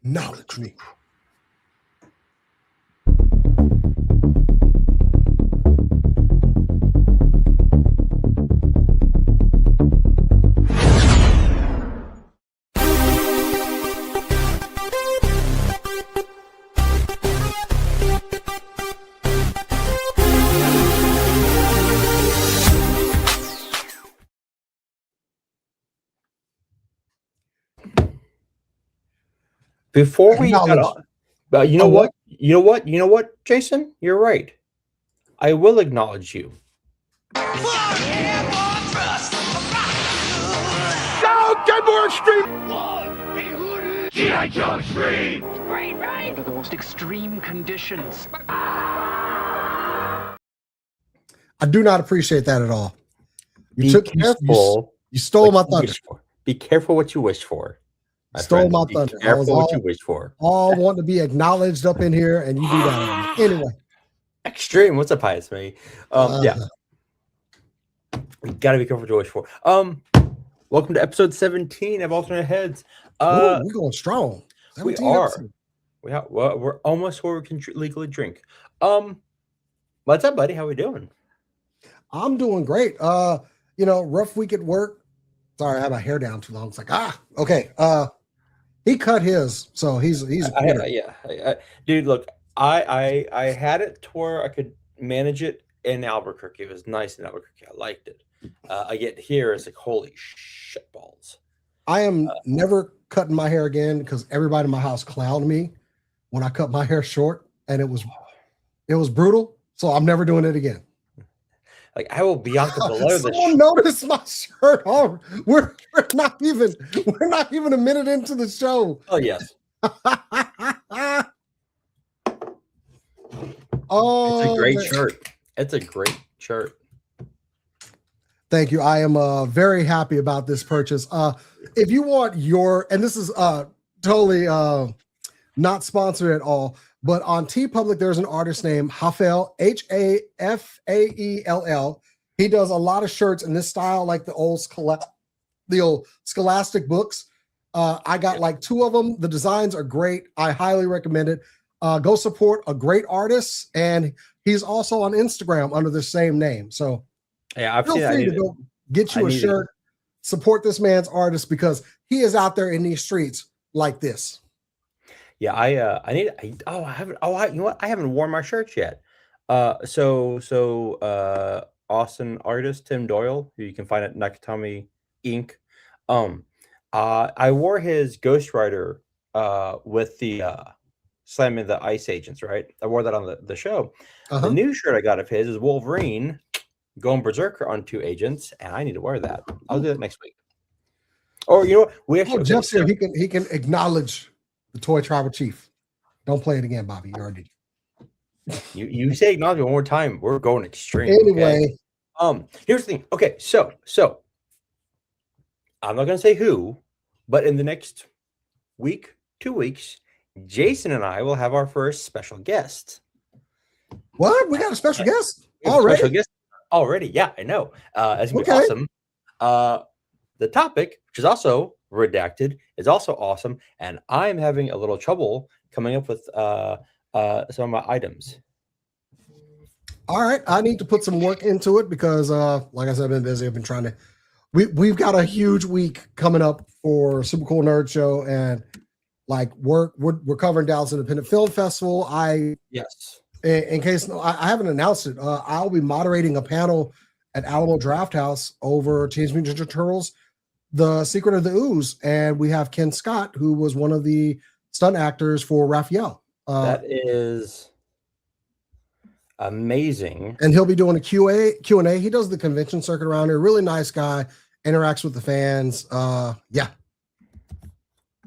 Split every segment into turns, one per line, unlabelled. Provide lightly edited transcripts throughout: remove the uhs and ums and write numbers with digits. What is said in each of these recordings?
Acknowledge me.
Before we got on, you know what? You know what? You know what, Jason? You're right. I will acknowledge you.
Go, get more extreme! G.I. Joe Extreme!
Great, right? Under the most extreme conditions.
I do not appreciate that at all.
You took careful.
You stole my thunder.
Be careful what you wish for.
Stole my thunder.
Be careful what you wish for.
All want to be acknowledged up in here, and you do that. Anyway.
Extreme. What's up, Pius? Me? Yeah. You gotta be careful what you wish for. Welcome to episode 17 of Alternate Heads.
We're going strong.
We are. We're almost where we can legally drink. What's up, buddy? How we doing?
I'm doing great. Rough week at work. Sorry, I had my hair down too long. It's like, okay. He cut his, so he's
dude. Look, I had it to where I could manage it in Albuquerque. It was nice in Albuquerque. I liked it. I get here, it's like, holy shit balls.
I am never cutting my hair again because everybody in my house clowned me when I cut my hair short, and it was brutal. So I'm never doing it again.
Like, I will be out below
Someone noticed my shirt. Oh, we're not even a minute into the show.
Oh yes.
Oh,
it's a great shirt. It's a great shirt.
Thank you. I am very happy about this purchase. If you want and this is totally not sponsored at all, but on TeePublic, there's an artist named Hafael, Hafaell. He does a lot of shirts in this style, like the old Scholastic books. I got like 2 of them. The designs are great. I highly recommend it. Go support a great artist, and he's also on Instagram under the same name. So
yeah,
feel free to go get you a shirt. Support this man's artist because he is out there in these streets like this.
Yeah, I haven't worn my shirts yet. Austin artist Tim Doyle, who you can find at Nakatomi Inc. I wore his Ghost Rider with the slamming the ice agents, right? I wore that on the show. The new shirt I got of his is Wolverine going berserker on 2 agents, and I need to wear that. I'll do that next week. Or you know what? We actually
Jeff's here. He can acknowledge the Toy Tribal Chief. Don't play it again, Bobby. You already did.
You say acknowledge one more time. We're going extreme.
Anyway,
okay? Here's the thing. Okay, so I'm not gonna say who, but in the next week, 2 weeks, Jason and I will have our first special guest.
What? We got a special guest already?
Special guest already? Yeah, I know. It's gonna be awesome. The topic, which is also redacted, is also awesome, and I'm having a little trouble coming up with some of my items.
All right, I need to put some work into it because, like I said, I've been busy. I've been trying to. We've got a huge week coming up for Super Cool Nerd Show, and like we're covering Dallas Independent Film Festival.
Yes.
In case I haven't announced it, I'll be moderating a panel at Alamo Draft House over Teenage Mutant Ninja Turtles: The Secret of the Ooze, and we have Ken Scott, who was one of the stunt actors for Raphael.
That is amazing.
And he'll be doing a Q&A. He does the convention circuit around here. Really nice guy, interacts with the fans. Yeah.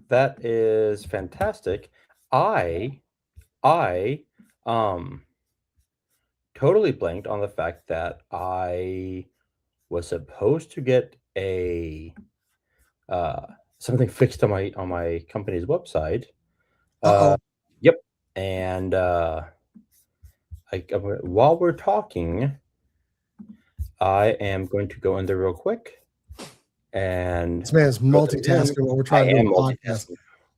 That is fantastic. I totally blanked on the fact that I was supposed to get a something fixed on my company's website. Yep. And while we're talking, I am going to go in there real quick. And
this man's multitasking while we're trying to do a podcast.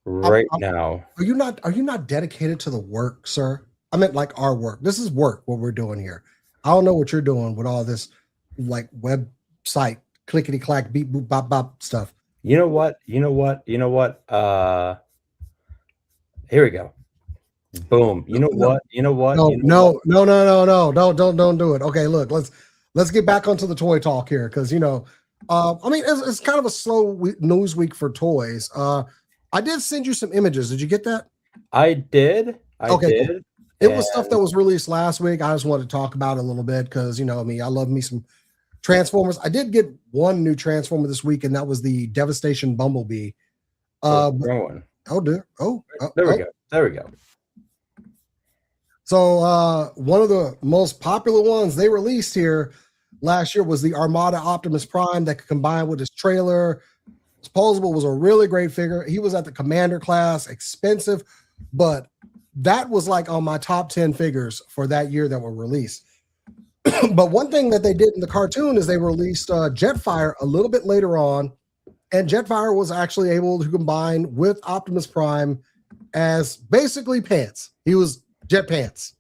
right now.
Are you not dedicated to the work, sir? I meant like our work. This is work, what we're doing here. I don't know what you're doing with all this like website clickety clack beep boop bop bop stuff.
You know what? Here we go. Boom. You know what?
No. Don't do it. Okay, look, let's get back onto the toy talk here because I mean it's kind of a slow news week for toys. I did send you some images. Did you get that?
I did. I did.
It was stuff that was released last week. I just wanted to talk about it a little bit because me, I love me some Transformers. I did get one new Transformer this week, and that was the Devastation Bumblebee.
Wrong one.
Oh dear.
There we go. There we go.
So one of the most popular ones they released here last year was the Armada Optimus Prime that could combine with his trailer. Disposable was a really great figure. He was at the Commander class, expensive, but that was like on my top 10 figures for that year that were released. But one thing that they did in the cartoon is they released Jetfire a little bit later on, and Jetfire was actually able to combine with Optimus Prime as basically pants. He was jet pants,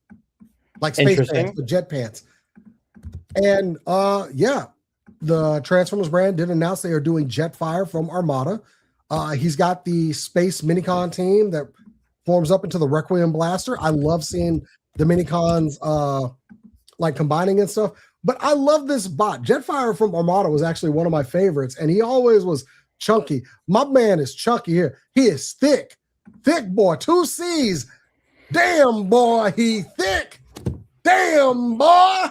like space pants, but jet pants. And the Transformers brand did announce they are doing Jetfire from Armada. He's got the Space Minicon team that forms up into the Requiem Blaster. I love seeing the Minicons like combining and stuff. But I love this bot. Jetfire from Armada was actually one of my favorites, and he always was chunky. My man is chunky here. He is thick. Thick boy, 2 C's. Damn boy, he thick. Damn boy.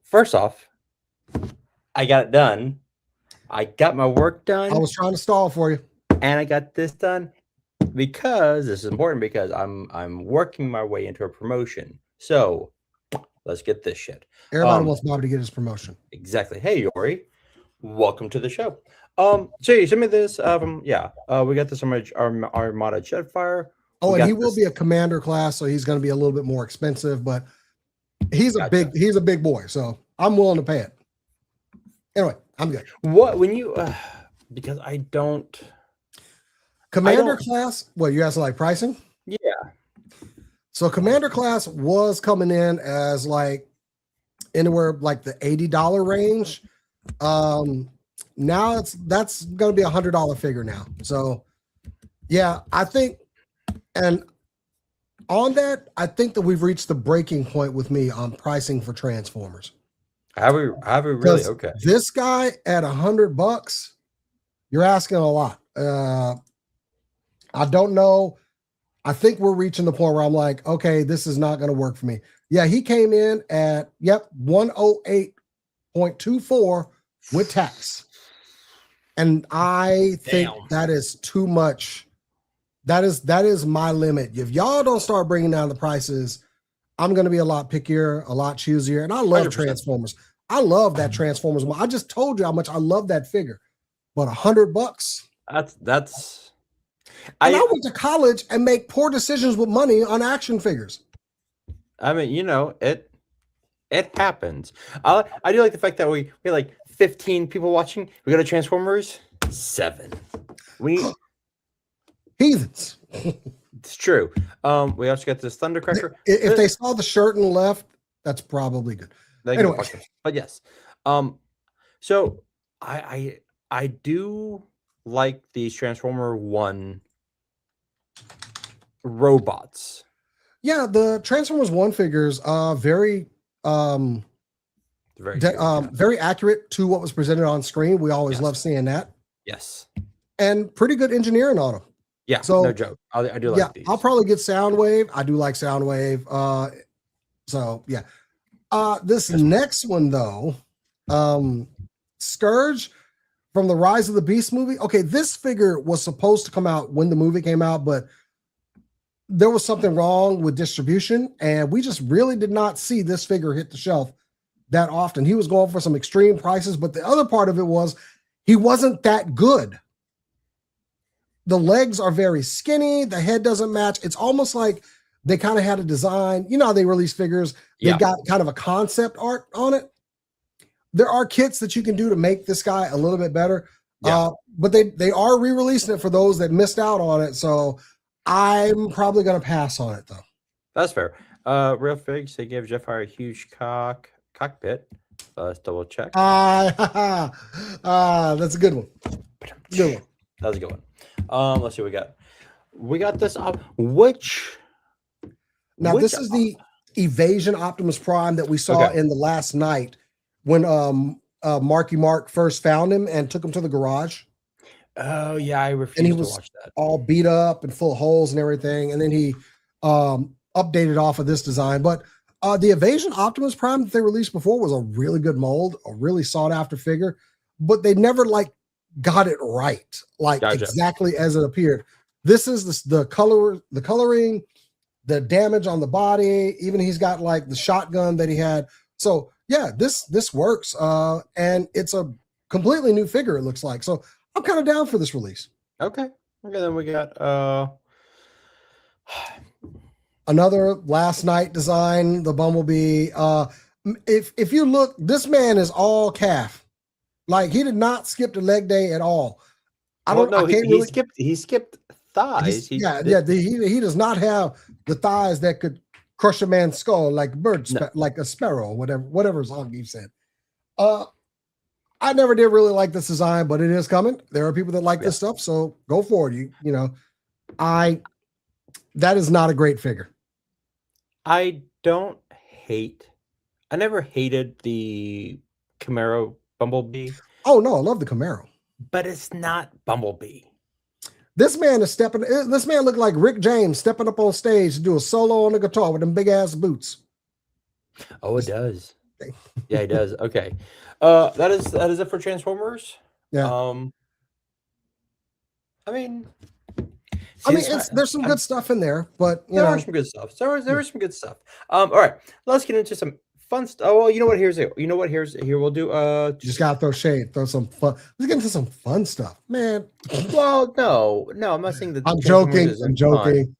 First off, I got it done. I got my work done.
I was trying to stall for you.
And I got this done because this is important because I'm working my way into a promotion. So let's get this shit.
Everybody wants Bob to get his promotion.
Exactly. Hey Yori, welcome to the show. So you sent me this. We got this Armada Jetfire.
Oh, and he will be a Commander class, so he's going to be a little bit more expensive, but he's a big boy, so I'm willing to pay it. Anyway, I'm good.
What when you because I don't
Commander class? What, you asking like pricing?
Yeah.
So Commander class was coming in as like anywhere like the $80 range. Now that's going to be $100 figure now. So yeah, I think, and on that, I think that we've reached the breaking point with me on pricing for Transformers.
Have we really? Okay.
This guy at $100, you're asking a lot. I don't know. I think we're reaching the point where I'm like, okay, this is not going to work for me. Yeah, he came in at 108.24 with tax. And I think that is too much. That is my limit. If y'all don't start bringing down the prices, I'm going to be a lot pickier, a lot choosier. And I love 100%. Transformers. I love that Transformers. I just told you how much I love that figure. But $100.
That's.
I went to college and make poor decisions with money on action figures.
I mean, it happens. I do like the fact that we had like 15 people watching. We got a Transformers 7. We
heathens.
It's true. We also got this Thundercracker.
If they saw the shirt and left, that's probably good. Anyway.
But yes. So I do like these Transformer 1 robots.
Yeah, the Transformers 1 figures very very accurate to what was presented on screen. We always love seeing that.
Yes. And
pretty good engineering on them.
Yeah, so no joke. I do like these.
I'll probably get Soundwave. I do like Soundwave. So yeah. This next one though, Scourge from the Rise of the Beast movie. Okay, this figure was supposed to come out when the movie came out, but there was something wrong with distribution, and we just really did not see this figure hit the shelf that often. He was going for some extreme prices, but the other part of it was he wasn't that good. The legs are very skinny. The head doesn't match. It's almost like they kind of had a design. You know how they release figures? They got kind of a concept art on it. There are kits that you can do to make this guy a little bit better,
Yeah.
But they are re-releasing it for those that missed out on it. So I'm probably going to pass on it though.
That's fair. Real Figs, they gave Jetfire a huge cockpit. Let's double check.
That's a good one. Good one.
That was a good one. Let's see what we got. We got this up. Which
Now this is the Evasion Optimus Prime that we saw in the last night when Marky Mark first found him and took him to the garage.
Oh yeah, I refused to watch that.
All beat up and full of holes and everything, and then he updated off of this design. But the Evasion Optimus Prime that they released before was a really good mold, a really sought after figure, but they never like got it right, like exactly as it appeared. This is the coloring, the damage on the body. Even he's got like the shotgun that he had. So yeah, this works, and it's a completely new figure. It looks like. So I'm kind of down for this release.
Okay. Then we got
another last night design, the Bumblebee. If you look, this man is all calf. Like he did not skip the leg day at all.
He skipped thighs.
He does not have the thighs that could crush a man's skull like like a sparrow, whatever Zangief said. I never did really like this design, but it is coming. There are people that like this stuff, so go for it. You know, that is not a great figure.
I never hated the Camaro Bumblebee.
Oh no, I love the Camaro.
But it's not Bumblebee.
This man looked like Rick James stepping up on stage to do a solo on the guitar with them big ass boots.
Oh, it does. Yeah, it does. Okay. That is it for Transformers.
Yeah.
I mean,
there's some good stuff in there, but
there are some good stuff. There is some good stuff. All right, let's get into some fun stuff. Oh, well, you know what? Here we'll do.
Just gotta throw shade, throw some fun. Let's get into some fun stuff, man.
Well, no, I'm not saying that.
I'm joking.
Fun,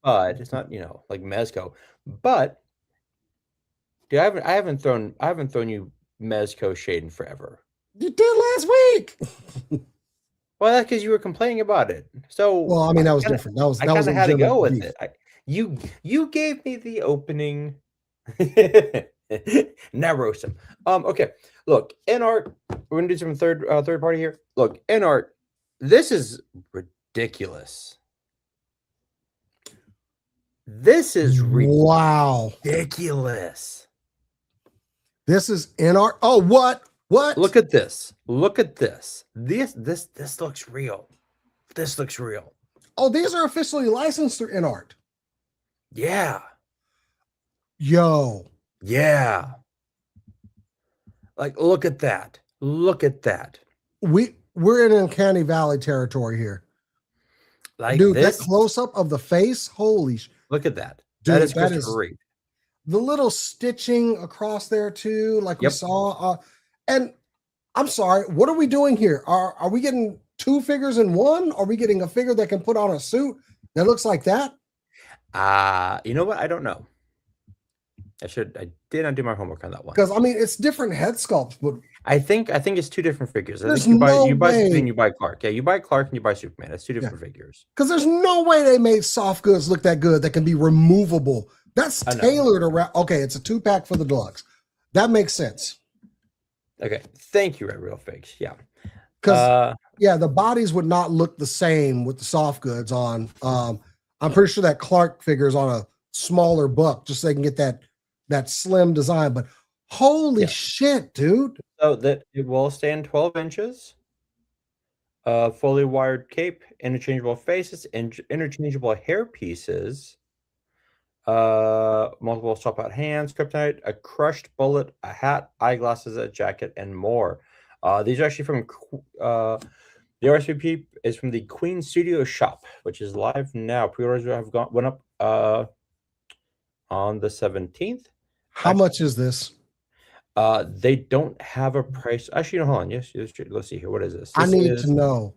but it's not like Mezco. But dude, I haven't thrown you Mezco shade in forever.
You did last week.
Well, that's because you were complaining about it. So,
well, I mean, that was different. That was
had to go with it. You gave me the opening. Now roast him. Okay. Look, in art, we're gonna do some third party here. Look, in art, this is ridiculous. This is ridiculous.
This is in art. Oh, what?
Look at this. This looks real. This looks real.
Oh, these are officially licensed through in art.
Yeah.
Yo.
Yeah. Like, look at that.
We're in Uncanny Valley territory here.
Like,
dude, that close up of the face. Holy
look at that.
Dude,
that is great.
The little stitching across there too, like we saw. And I'm sorry, what are we doing here? Are we getting two figures in one? Are we getting a figure that can put on a suit that looks like that?
You know what? I don't know. I did not do my homework on that one.
Because I mean, it's different head sculpts, but
I think it's two different figures. I think you buy Superman, you buy Clark. Yeah, you buy Clark and you buy Superman. It's two different figures.
Because there's no way they made soft goods look that good that can be removable. That's tailored around. Okay, it's a 2-pack for the deluxe. That makes sense.
Okay, thank you, Red Real Figs. Yeah,
because the bodies would not look the same with the soft goods on. I'm pretty sure that Clark figure is on a smaller buck just so they can get that slim design. But holy shit, dude!
So that it will stand 12 inches. Fully wired cape, interchangeable faces, interchangeable hair pieces. Multiple swap out hands, kryptonite, a crushed bullet, a hat, eyeglasses, a jacket, and more. These are actually from the RSVP is from the Queen Studio shop, which is live now. Pre-orders went up on the 17th.
How much is this?
They don't have a price. Actually, no, hold on. Yes, let's see here. What is this?
I need to know.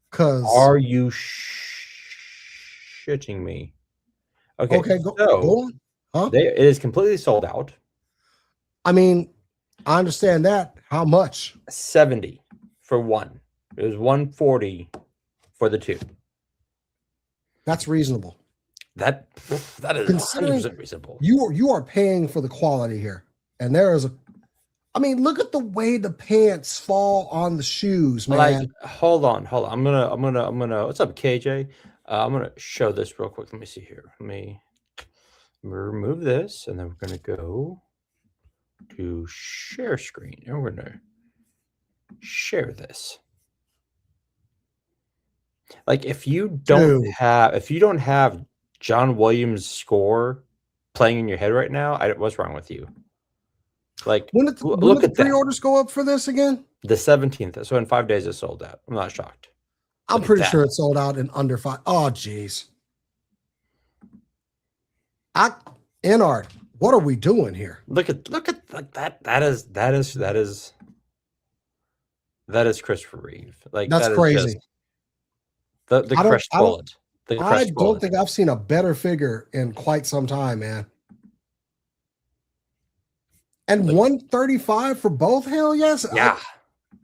Cause
are you shitting me? Okay,
go on. Huh?
It is completely sold out.
I mean, I understand that. How much?
70 for one. It was 140 for the two.
That's reasonable.
That is
Considering
100% reasonable.
You are paying for the quality here, and there is a. I mean, look at the way the pants fall on the shoes, man.
Like, hold on. I'm gonna. What's up, KJ? I'm gonna show this real quick. Let me see here. Let me remove this, and then we're gonna go to share screen, and we're gonna share this. Like, if you don't have John Williams' score playing in your head right now, what's wrong with you? Like,
when
look
did
at
the
that.
pre-orders go up for this again?
The 17th. So in 5 days, it sold out. I'm not shocked.
I'm
Look at
pretty
that.
sure it sold out in under 5. Oh, jeez. Inart, what are we doing here?
Look at like that. That is Christopher Reeve. Like,
That's
that is
crazy.
just the crushed bullet. The
I
crushed
don't
bullet.
think I've seen a better figure in quite some time, man. And 135 for both? Hell yes.
Yeah.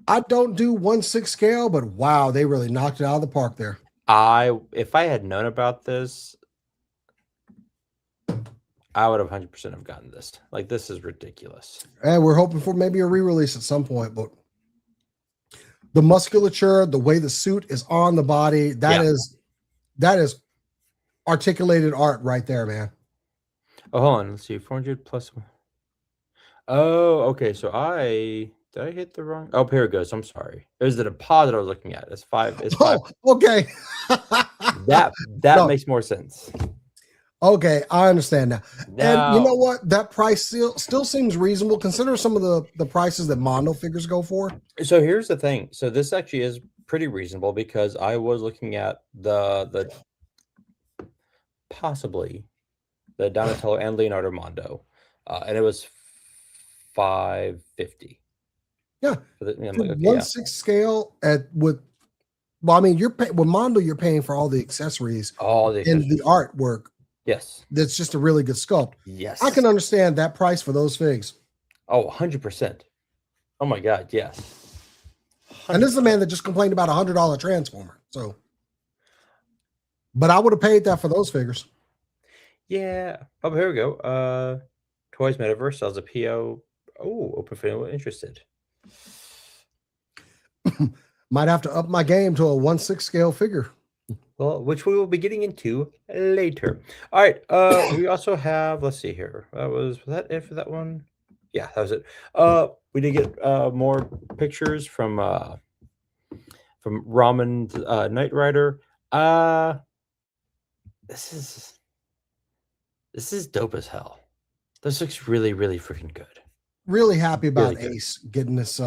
I don't do 1/6 scale, but wow, they really knocked it out of the park there.
If I had known about this, I would have 100% have gotten this. Like, this is ridiculous.
And we're hoping for maybe a re-release at some point, but the musculature, the way the suit is on the body, that is articulated art right there, man.
Oh, hold on. Let's see. 400 plus. Oh, okay. So did I hit the wrong? Oh, here it goes. I'm sorry. It was the deposit I was looking at. It's 5. It's 5.
Oh, okay.
That
No.
makes more sense.
Okay, I understand now. And you
Now-
know what? That price still seems reasonable. Consider some of the prices that Mondo figures go for.
So here's the thing. So this actually is pretty reasonable because I was looking at the possibly the Donatello and Leonardo Mondo, and it was $550.
Yeah.
I'm like, okay,
1/6 scale with Mondo, you're paying for all the accessories
all the
and the artwork.
yes,
That's just a really good sculpt.
yes,
I can understand that price for those figs.
Oh, 100%. Oh my God, yes.
And this is a man that just complained about $100 transformer. So, but I would have paid that for those figures.
Yeah. Oh, here we go. Toys Metaverse sells a PO. Oh, open for anyone interested.
Might have to up my game to a 1/6 scale figure.
Well, which we will be getting into later. All right. We also have, let's see here. Was that it for that one? Yeah, that was it. We did get more pictures from Ramen Knight Rider. This is dope as hell. This looks really, really freaking good.
Really happy about
Really good.
Ace getting this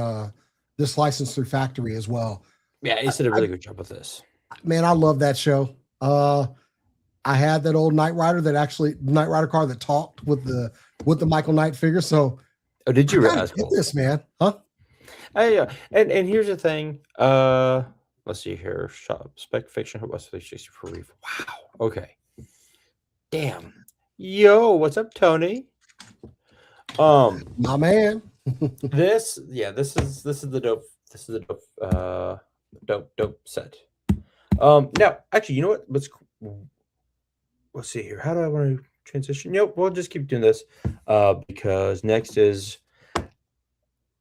license through factory as well.
Yeah, Ace did a really good job with this.
Man, I love that show. I had that old Knight Rider car that talked with the Michael Knight figure. So
Oh, did you
I gotta
realize
get this, man? Huh?
Yeah, and here's the thing. Let's see here. Shop Spec Fiction. What's 360 for Reef? Wow. Okay. Damn. Yo, what's up, Tony?
My man.
This is the dope. This is the dope set. Now, actually, you know what? Let's see here. How do I want to transition? Nope, we'll just keep doing this because next is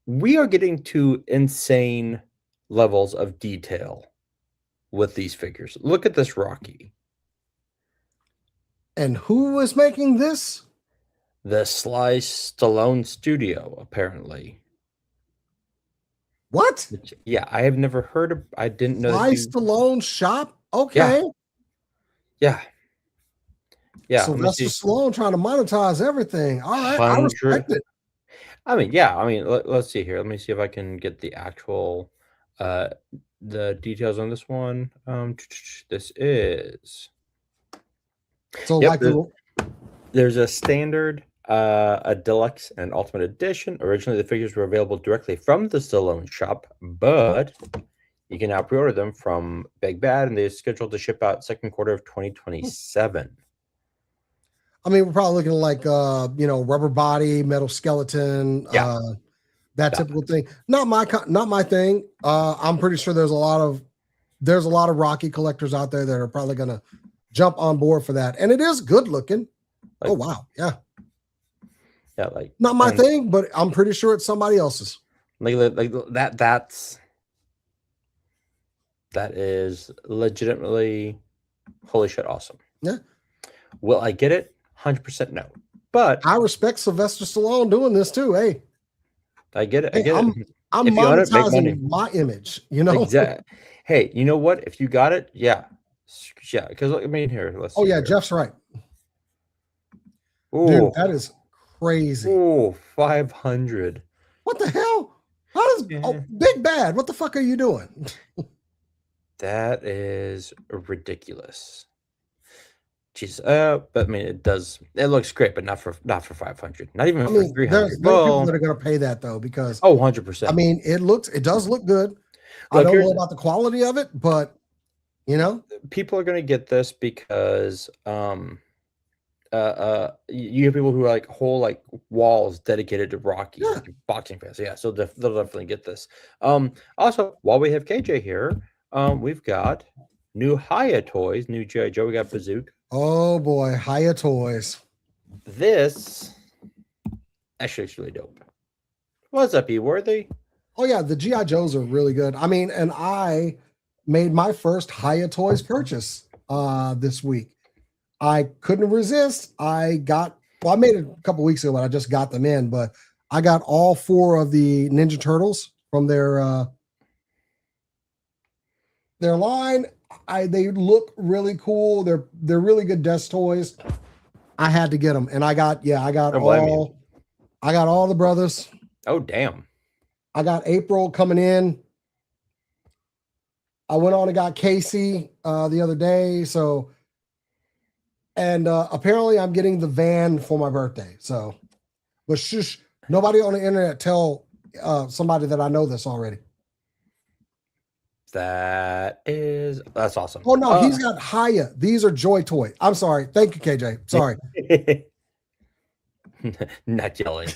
we are getting to insane levels of detail with these figures. Look at this Rocky.
And who was making this?
The Sly Stallone Studio, apparently.
What?
Yeah, I have never heard of. I didn't know.
Sly Stallone shop? Okay.
Yeah.
Sylvester Stallone trying to monetize everything. All right, I respect it.
I mean, yeah. I mean, let's see here. Let me see if I can get the actual the details on this one. This is
So
Yep,
like
there's a standard, a deluxe, and ultimate edition. Originally, the figures were available directly from the Stallone shop, but you can now pre-order them from Big Bad, and they're scheduled to ship out second quarter of 2027.
I mean, we're probably looking at like rubber body, metal skeleton,
Yeah.
that typical thing. Not my thing. I'm pretty sure there's a lot of Rocky collectors out there that are probably gonna jump on board for that, and it is good looking.
Like,
oh wow, yeah,
like
not my thing, but I'm pretty sure it's somebody else's.
Like that is legitimately holy shit awesome.
Yeah.
Will I get it? 100% no. But
I respect Sylvester Stallone doing this too. Hey,
I get it.
Hey,
I get it.
I'm
If you own it, make money.
monetizing my image, you know?
Exactly. Hey, you know what? If you got it, yeah. Because I mean, here, let's
Oh
see
yeah,
here.
Jeff's right.
Ooh,
Dude, that is crazy.
ooh, 500.
What the hell? How does Big Bad? What the fuck are you doing?
That is ridiculous. Jeez, but I mean, it looks great, but not for 500. Not even
I
for
mean,
300.
there's people
Well,
that are going to pay that though, because
100%.
I mean, it does look good. I
Look,
don't
here's-
know about the quality of it, but you know,
people are going to get this because you have people who are like whole like walls dedicated to Rocky,
Yeah.
like boxing fans. Yeah, so they'll definitely get this. Also, while we have KJ here, we've got new Haya toys, new G.I. Joe. We got Bazooka.
oh boy, Haya Toys.
This actually is really dope. What's up, E-Worthy?
Oh yeah, the GI Joes are really good. I mean, and I made my first Haya Toys purchase this week. I couldn't resist. I made it a couple weeks ago, but I just got them in. But I got all 4 of the Ninja Turtles from their line. They look really cool. They're really good desk toys. I had to get them, and I got
Don't blame you.
all the brothers.
Oh, damn.
I got April coming in. I went on and got Casey the other day. So, and apparently I'm getting the van for my birthday. So, but shush, nobody on the internet tell somebody that I know this already.
That's awesome.
Oh no, he's got Haya. These are Joy Toy. I'm sorry. Thank you, KJ. Sorry.
Not yelling.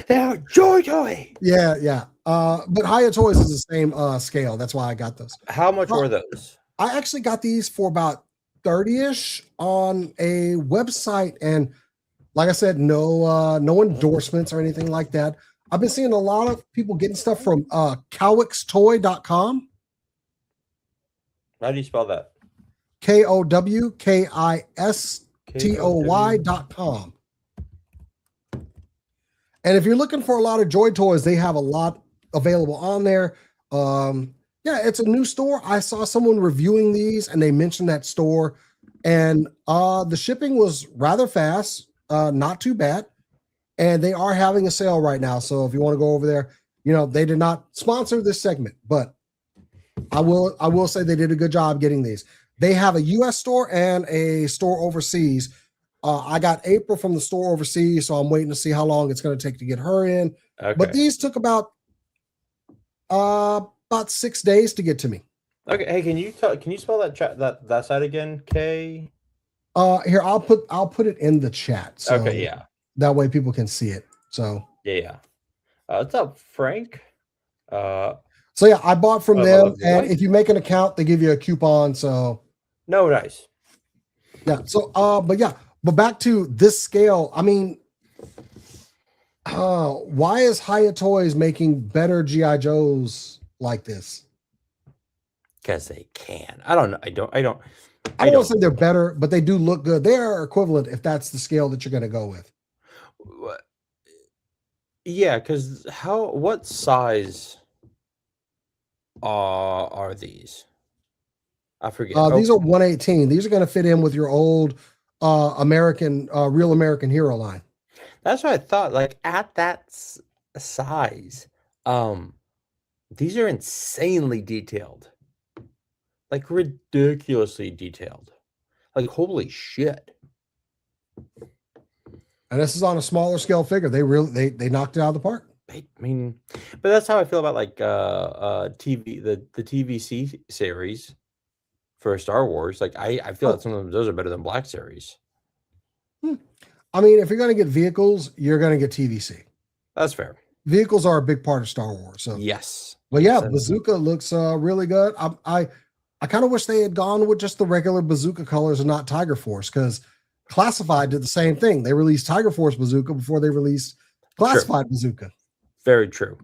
Now, Joy Toy.
Yeah. But Haya Toys is the same scale. That's why I got those.
How much were those?
I actually got these for about 30-ish on a website, and like I said, no endorsements or anything like that. I've been seeing a lot of people getting stuff from cowixtoy.com.
How do you spell that?
KOWKISTOY.com. And if you're looking for a lot of Joy Toys, they have a lot available on there. Yeah, it's a new store. I saw someone reviewing these and they mentioned that store, and the shipping was rather fast, not too bad. And they are having a sale right now. So if you want to go over there, they did not sponsor this segment, but I will say they did a good job getting these. They have a US store and a store overseas. I got April from the store overseas, so I'm waiting to see how long it's going to take to get her in.
Okay.
But these took about 6 days to get to me.
Okay. Hey, can you spell that site again? K.
Here, I'll put it in the chat. So
Okay. Yeah.
that way people can see it. So
Yeah. What's up, Frank?
so yeah, I bought from them, and
what?
if you make an account, they give you a coupon. So
No, nice.
yeah. So but back to this scale. I mean, why is Haya Toys making better GI Joes like this?
Because they can. I don't know. I don't
I don't want to say they're better, but they do look good. They are equivalent if that's the scale that you're going to go with.
Yeah, because what size are these? I forget.
These are 118. These are going to fit in with your old Real American Hero line.
That's what I thought. Like at that size, these are insanely detailed, like ridiculously detailed. Like holy shit!
And this is on a smaller scale figure. They knocked it out of the park.
I mean, but that's how I feel about like TV the TVC series for Star Wars. Like I feel that some of those are better than Black Series.
I mean, if you're going to get vehicles, you're going to get TVC.
That's fair.
vehicles are a big part of Star Wars. So
Yes.
but yeah,
So-
Bazooka looks really good. I kind of wish they had gone with just the regular Bazooka colors and not Tiger Force, because Classified did the same thing. They released Tiger Force Bazooka before they released Classified Bazooka.
Very true.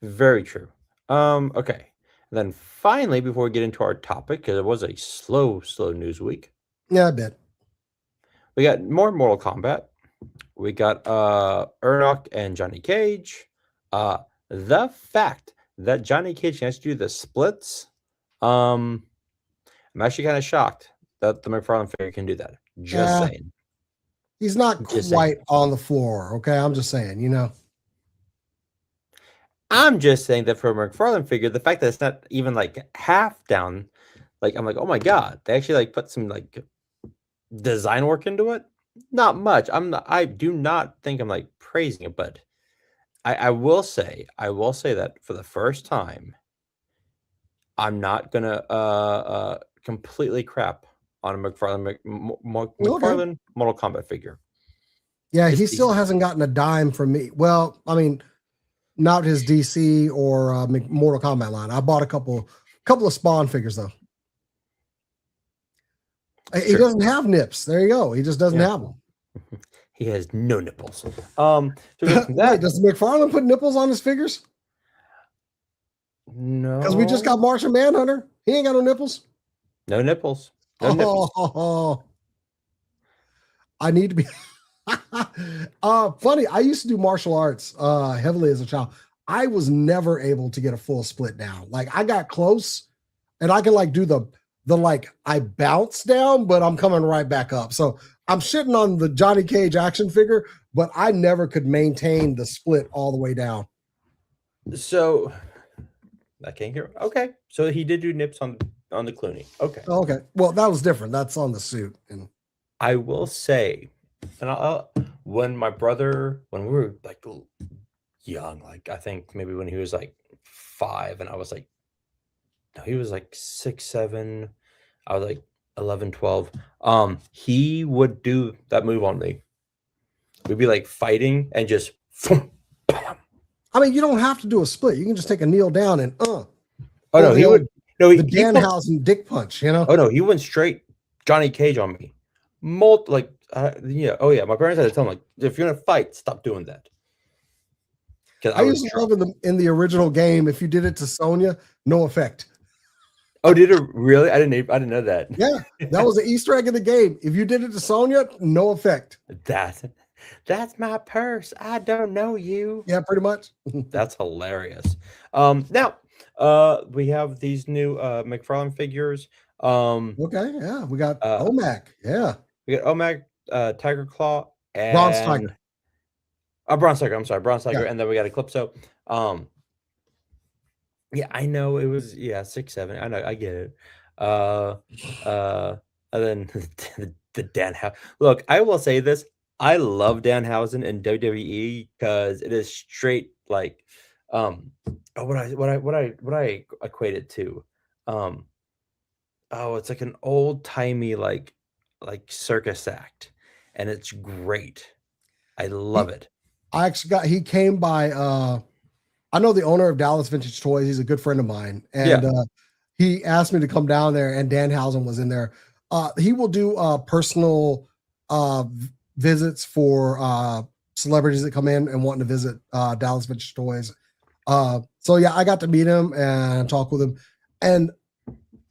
Very true. Okay. And then finally, before we get into our topic, because it was a slow news week,
Yeah, I bet.
we got more Mortal Kombat. We got Ernok and Johnny Cage. The fact that Johnny Cage can actually do the splits, I'm actually kind of shocked that the McFarlane figure can do that. Just
Yeah.
saying.
He's not
Just
quite on the floor. Okay, I'm just saying.
I'm just saying that for a McFarlane figure, the fact that it's not even like half down, like I'm like, oh my god, they actually like put some like design work into it. Not much. I do not think I'm like praising it, but I will say that for the first time, I'm not gonna completely crap on a McFarlane McFarlane Mortal Kombat figure.
Yeah,
It's
he still
decent.
hasn't gotten a dime from me. Well, I mean, not his DC or Mortal Kombat line. I bought a couple of Spawn figures though. He
Sure.
doesn't have nips. There you go. He just doesn't
Yeah.
have them.
He has no nipples. So just
Wait,
that,
does McFarlane put nipples on his figures?
no,
Because we just got Martian Manhunter. He ain't got no nipples.
no nipples. No nipples.
Oh, I need to be funny. I used to do martial arts heavily as a child. I was never able to get a full split down. Like I got close and I can like do the like I bounce down, but I'm coming right back up. So I'm shitting on the Johnny Cage action figure, but I never could maintain the split all the way down.
So I can't hear. Okay, so he did do nips on the Clooney. Okay,
Okay. Well, that was different. That's on the suit. And
I will say, and when my brother, when we were like young, like I think maybe when he was like 5 and I was like, no, he was like 6, 7. I was like 11, 12. He would do that move on me. We'd be like fighting and just bam.
I mean, you don't have to do a split. You can just take a kneel down and
Oh no,
the
he
old-
would. No,
the
he went,
Danhausen dick punch,
oh no, he went straight Johnny Cage on me. Yeah. Oh yeah, my parents had to tell him like, if you're gonna fight, stop doing that. Because
I used to love in the original game, if you did it to Sonya, no effect.
Oh, did it really? I didn't know that.
Yeah, that was an Easter egg in the game. If you did it to Sonya, no effect.
That's my purse. I don't know you.
Yeah, pretty much.
That's hilarious. Now, we have these new McFarlane figures.
Okay, yeah, we got OMAC. Yeah,
We got OMAC, Tiger Claw, and
Bronze Tiger.
Bronze Tiger. I'm sorry, Bronze Tiger,
Yeah.
and then we got Eclipso. Yeah, I know it was 6, 7. I know, I get it. And then the Danhausen. Look, I will say this: I love Danhausen in WWE because it is straight like, what I equate it to, it's like an old timey like circus act, and it's great. I love it.
I actually he came by. I know the owner of Dallas Vintage Toys. He's a good friend of mine, and he asked me to come down there, and Danhausen was in there. He will do personal visits for celebrities that come in and wanting to visit Dallas Vintage Toys. So yeah, I got to meet him and talk with him, and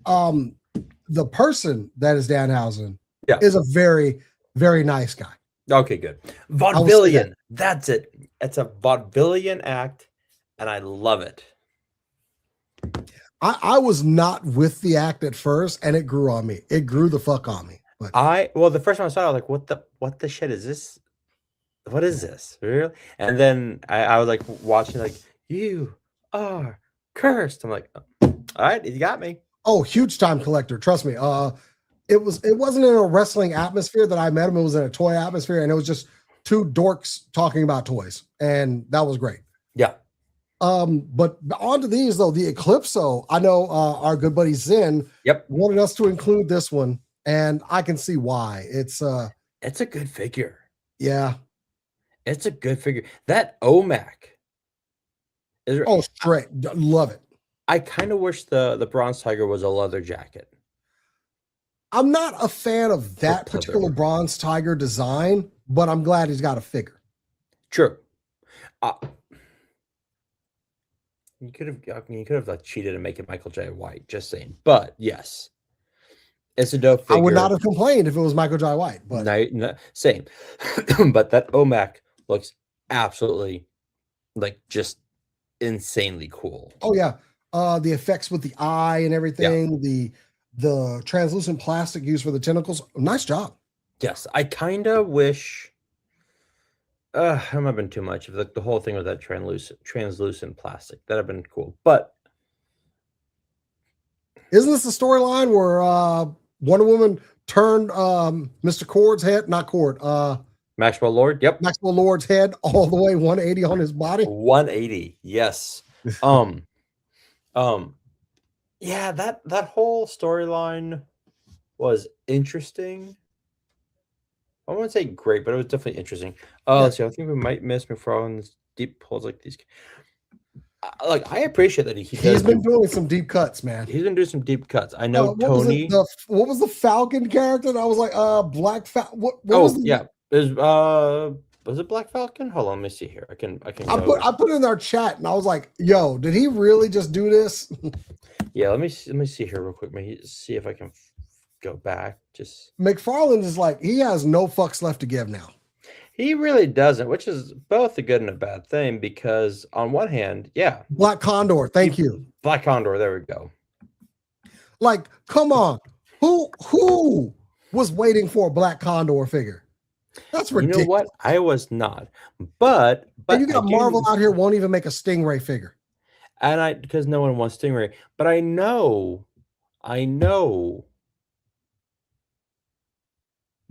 the person that is Danhausen is a very, very nice guy.
Okay, good. Vaudevillian. That's it. It's a vaudevillian act, and I love it.
I was not with the act at first, and it grew on me. It grew the fuck on me. But
The first time I saw it, I was like, what the shit is this? What is this? Really? And then I was like watching, like, you are cursed. I'm like, all right, you got me.
oh, huge time collector. Trust me. It wasn't in a wrestling atmosphere that I met him. It was in a toy atmosphere, and it was just two dorks talking about toys, and that was great.
Yeah.
But on to these though, the Eclipso. I know our good buddy Zen wanted us to include this one, and I can see why. It's
a good figure.
Yeah.
It's a good figure. That OMAC Is there,
Oh, straight. Love it.
I kind of wish the Bronze Tiger was a leather jacket.
I'm not a fan of that
pleather.
particular Bronze Tiger design, but I'm glad he's got a figure.
True. You could have like cheated and make it Michael J. White. Just saying. But yes, it's a dope figure.
I would not have complained if it was Michael J. White, but
Same. But that OMAC looks absolutely like just insanely cool.
oh yeah, the effects with the eye and everything, the translucent plastic used for the tentacles. Nice job.
Yes, I kind of wish. It might have been too much of the whole thing with that translucent plastic. That'd have been cool. But
Isn't this the storyline where Wonder Woman turned Mr. Cord's head, not Cord,
Maxwell Lord, yep,
Maxwell Lord's head all the way 180 on his body?
180. Yes. Yeah, that whole storyline was interesting. I wouldn't say great, but it was definitely interesting. Let's see. I think we might miss McFarlane's deep pulls like these. Like, I appreciate that
He's been doing some deep cuts, man.
He's been doing some deep cuts. I know
what
Tony.
What was the Falcon character? And I was like, Black Falcon. What was the,
yeah. Was it Black Falcon? Hold on, let me see here. I can.
I put it in our chat, and I was like, "Yo, did he really just do this?"
Yeah, let me see here real quick. Maybe see if I can go back. Just
McFarlane is like, he has no fucks left to give now.
he really doesn't, which is both a good and a bad thing because on one hand, yeah,
Black Condor, thank you.
Black Condor. There we go.
Like, come on, who was waiting for a Black Condor figure? That's ridiculous.
You know what? I was not, but
and you got Marvel out here won't even make a Stingray figure,
and because no one wants Stingray, but I know.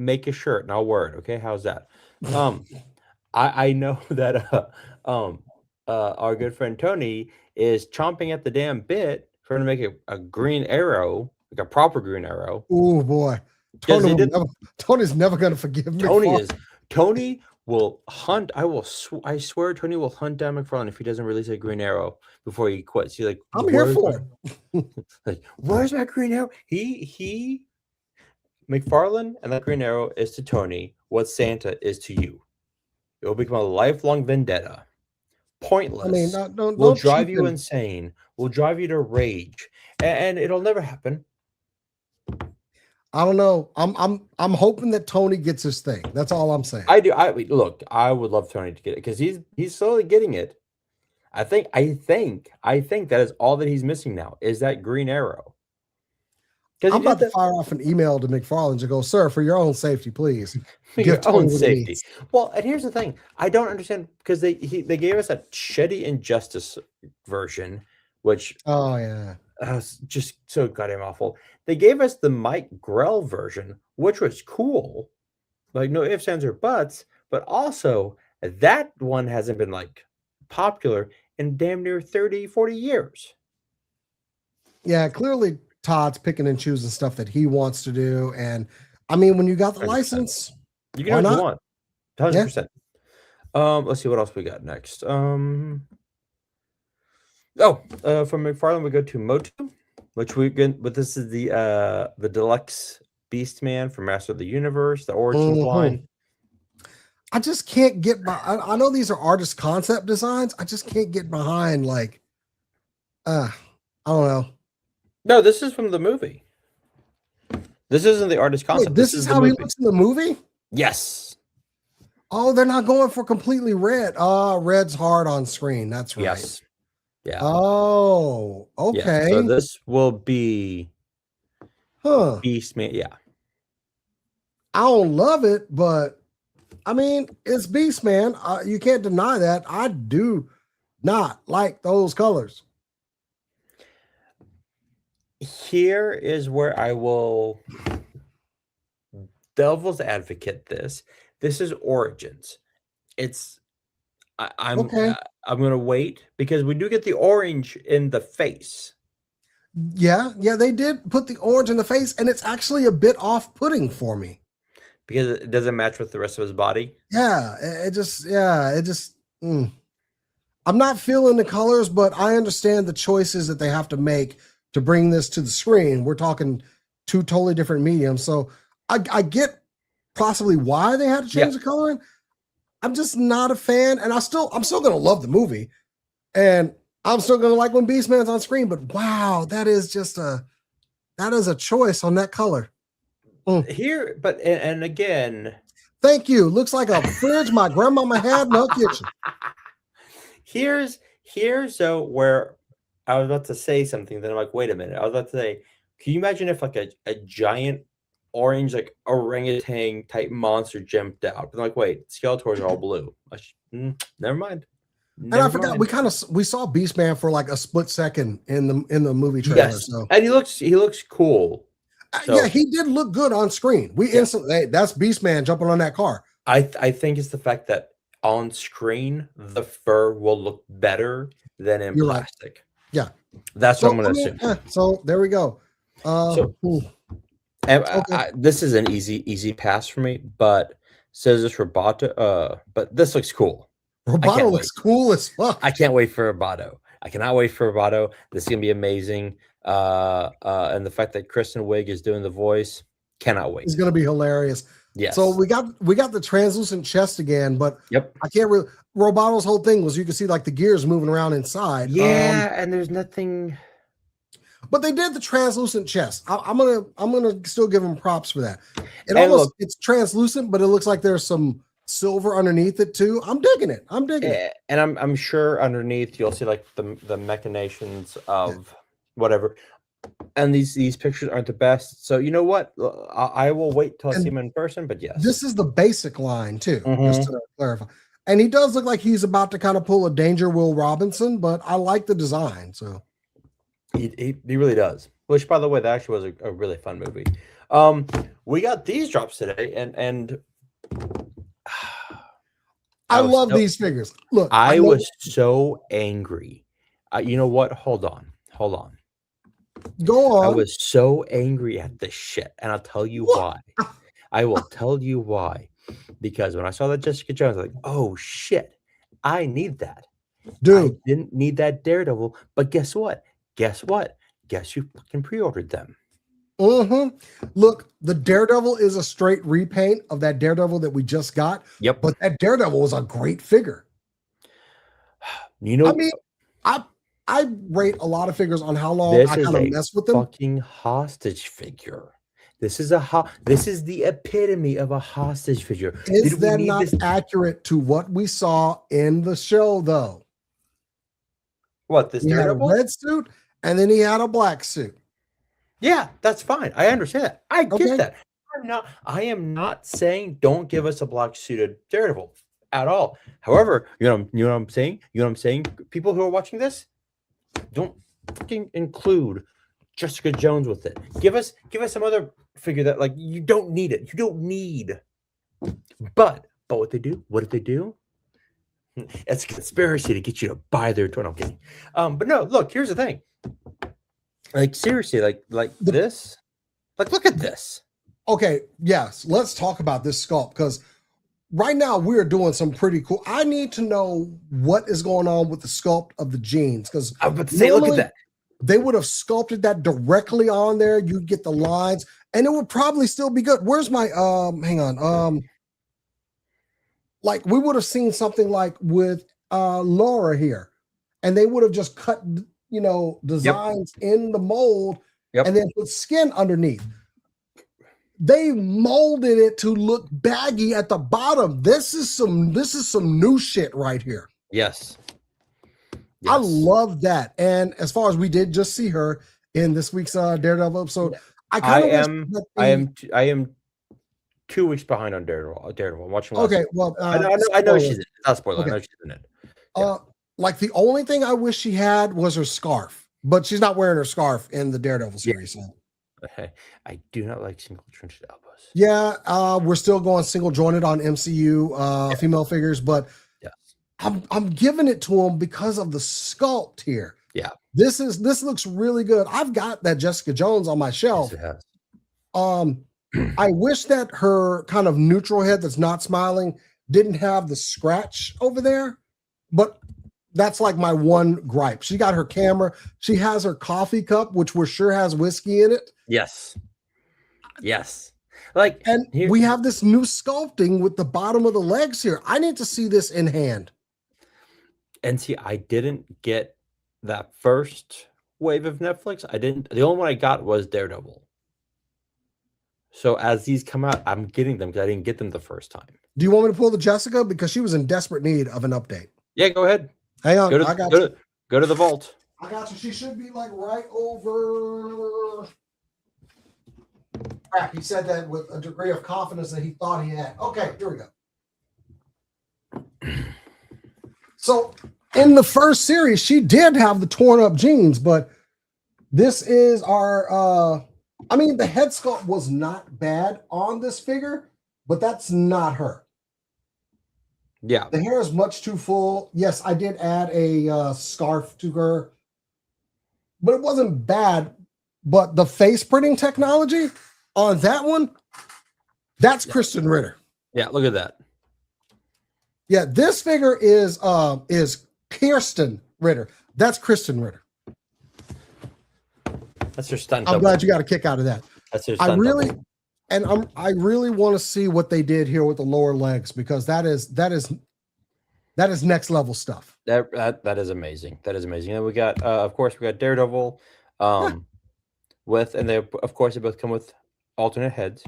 Make a shirt and I'll wear it. Okay, how's that? I know that our good friend Tony is chomping at the damn bit for him to make a Green Arrow, like a proper Green Arrow.
Oh boy, Tony's never gonna forgive me.
Tony will hunt. I swear Tony will hunt down McFarlane if he doesn't release a Green Arrow before he quits. He's like,
I'm here for it.
Like, where's my Green Arrow? He McFarlane and that Green Arrow is to Tony what Santa is to you. It will become a lifelong vendetta. Pointless.
I mean,
will drive you insane. Will drive you to rage, and it'll never happen.
I don't know. I'm hoping that Tony gets his thing. That's all I'm saying.
I do. I would love Tony to get it because he's slowly getting it. I think that is all that he's missing now is that Green Arrow.
I'm about to fire off an email to McFarlane to go, sir, for your own safety, please.
Your own safety. Well, and here's the thing. I don't understand because they gave us a Shitty Injustice version, which just so goddamn awful. They gave us the Mike Grell version, which was cool. Like no ifs, ands, or buts, but also that one hasn't been like popular in damn near 30, 40 years.
Yeah, clearly Todd's picking and choosing stuff that he wants to do. And I mean, when you got the
100%.
license,
you can do what you want. 100%.
Yeah.
Let's see what else we got next. From McFarlane we go to Motu, which but this is the deluxe Beastman from Master of the Universe, the Origins line.
I just can't get by. I know these are artist concept designs. I just can't get behind like I don't know.
No, this is from the movie. This isn't the artist concept.
Wait, this is how he looks in the movie?
Yes.
Oh, they're not going for completely red. Red's hard on screen. That's right.
Yes. Yeah.
Oh, okay.
Yeah. So this will be Beastman. Yeah.
I don't love it, but I mean, it's Beastman. You can't deny that. I do not like those colors.
Here is where I will devil's advocate this. This is Origins. I'm
okay.
I'm gonna wait because we do get the orange in the face.
Yeah, they did put the orange in the face, and it's actually a bit off-putting for me
because it doesn't match with the rest of his body.
Yeah, it just. I'm not feeling the colors, but I understand the choices that they have to make to bring this to the screen. We're talking two totally different mediums. So I get possibly why they had to change the coloring. I'm just not a fan, and I'm still gonna love the movie, and I'm still gonna like when Beastman's on screen. But wow, that is a choice on that color.
Here, but and again,
Thank you. Looks like a fridge my grandmama had in her kitchen.
here's so where I was about to say something, then I'm like, wait a minute. I was about to say, can you imagine if like a giant orange like orangutan type monster jumped out? I'm like, wait, Skeletors are all blue. Never mind.
And I forgot we saw Beastman for like a split second in the movie trailer.
Yes,
So
and he looks cool. So,
yeah, he did look good on screen. We instantly, hey, that's Beastman jumping on that car.
I think it's the fact that on screen the fur will look better than in
You're right.
plastic.
Yeah,
That's what I'm going to assume.
So there we go.
And this is an easy pass for me, but says this Roboto. But this looks cool.
Roboto looks cool as fuck.
I can't wait for Roboto. I cannot wait for Roboto. This is gonna be amazing. And the fact that Kristen Wiig is doing the voice, cannot wait.
It's gonna be hilarious.
Yes.
So we got the translucent chest again, but I can't really. Roboto's whole thing was you could see like the gears moving around inside.
Yeah, and there's nothing.
But they did the translucent chest. I'm gonna still give them props for that. It's translucent, but it looks like there's some silver underneath it too. I'm digging it.
And I'm sure underneath you'll see like the machinations of whatever. And these pictures aren't the best. So you know what? I will wait till I see him in person. But yes,
this is the basic line too. Just to clarify. And he does look like he's about to kind of pull a Danger Will Robinson, but I like the design. So
he really does. Which, by the way, that actually was a really fun movie. We got these drops today, and
I love these figures. Look,
I was so angry. You know what? Hold on.
Go on.
I was so angry at this shit, and I'll tell you why. I will tell you why. Because when I saw that Jessica Jones, I was like, oh shit, I need that.
Dude.
I didn't need that Daredevil, but guess what? Guess who fucking pre-ordered them?
Look, the Daredevil is a straight repaint of that Daredevil that we just got.
Yep.
But that Daredevil was a great figure.
You know,
I mean, I rate a lot of figures on how long I kind of mess with them.
Fucking hostage figure. This is the epitome of a hostage figure.
Is that not accurate to what we saw in the show, though?
What, this Daredevil?
He had a red suit, and then he had a black suit.
Yeah, that's fine. I understand that. I get that. I am not saying don't give us a black suited Daredevil at all. However, you know what I'm saying? You know what I'm saying? People who are watching this, don't fucking include Jessica Jones with it. Give us some other figure that like you don't need it. You don't need. But what did they do? It's a conspiracy to get you to buy their toy. I'm kidding. But no, look, here's the thing. Like seriously, like this. Like look at this.
Okay, yes, let's talk about this sculpt because right now we're doing some pretty cool. I need to know what is going on with the sculpt of the jeans because
I was about to say, look at that.
They would have sculpted that directly on there. You'd get the lines, and it would probably still be good. Where's my hang on. Like we would have seen something like with Laura here, and they would have just cut, designs in the mold and then put skin underneath. They molded it to look baggy at the bottom. This is some new shit right here.
Yes.
I love that. And as far as we did just see her in this week's Daredevil episode, I
am 2 weeks behind on Daredevil. I'm watching.
Okay, well,
I know she's in it. Not spoiler. Okay. I know she's in it. Yeah.
Like the only thing I wish she had was her scarf, but she's not wearing her scarf in the Daredevil series.
Yeah. So. I do not like single trenched elbows.
Yeah, we're still going single jointed on MCU female figures, but I'm giving it to them because of the sculpt here.
Yeah,
this looks really good. I've got that Jessica Jones on my shelf.
Yes, it has.
I wish that her kind of neutral head that's not smiling didn't have the scratch over there, but That's like my one gripe. She got her camera. She has her coffee cup, which we're sure has whiskey in it.
Yes. Like,
And
here,
we have this new sculpting with the bottom of the legs here. I need to see this in hand.
and see, I didn't get that first wave of Netflix. I didn't. The only one I got was Daredevil. So as these come out, I'm getting them because I didn't get them the first time.
Do you want me to pull the Jessica? Because she was in desperate need of an update.
Yeah, go ahead.
Hang on.
Go to,
I got
go
you.
to, go to the vault.
I got you. She should be like right over. Crap, he said that with a degree of confidence that he thought he had. Okay, here we go. So in the first series, she did have the torn up jeans, but this is our I mean, the head sculpt was not bad on this figure, but that's not her.
Yeah.
The hair is much too full. Yes, I did add a scarf to her, but it wasn't bad. But the face printing technology on that one, that's Kristen Ritter.
Yeah, look at that.
Yeah, this figure is Kirsten Ritter. That's Kristen Ritter.
That's your stunt.
I'm
double.
glad you got a kick out of that.
That's your
I
stunt.
really
double.
and I really want to see what they did here with the lower legs because that is next level stuff.
That is amazing. That is amazing. And we got, of course, we got Daredevil, with, and they of course they both come with alternate heads.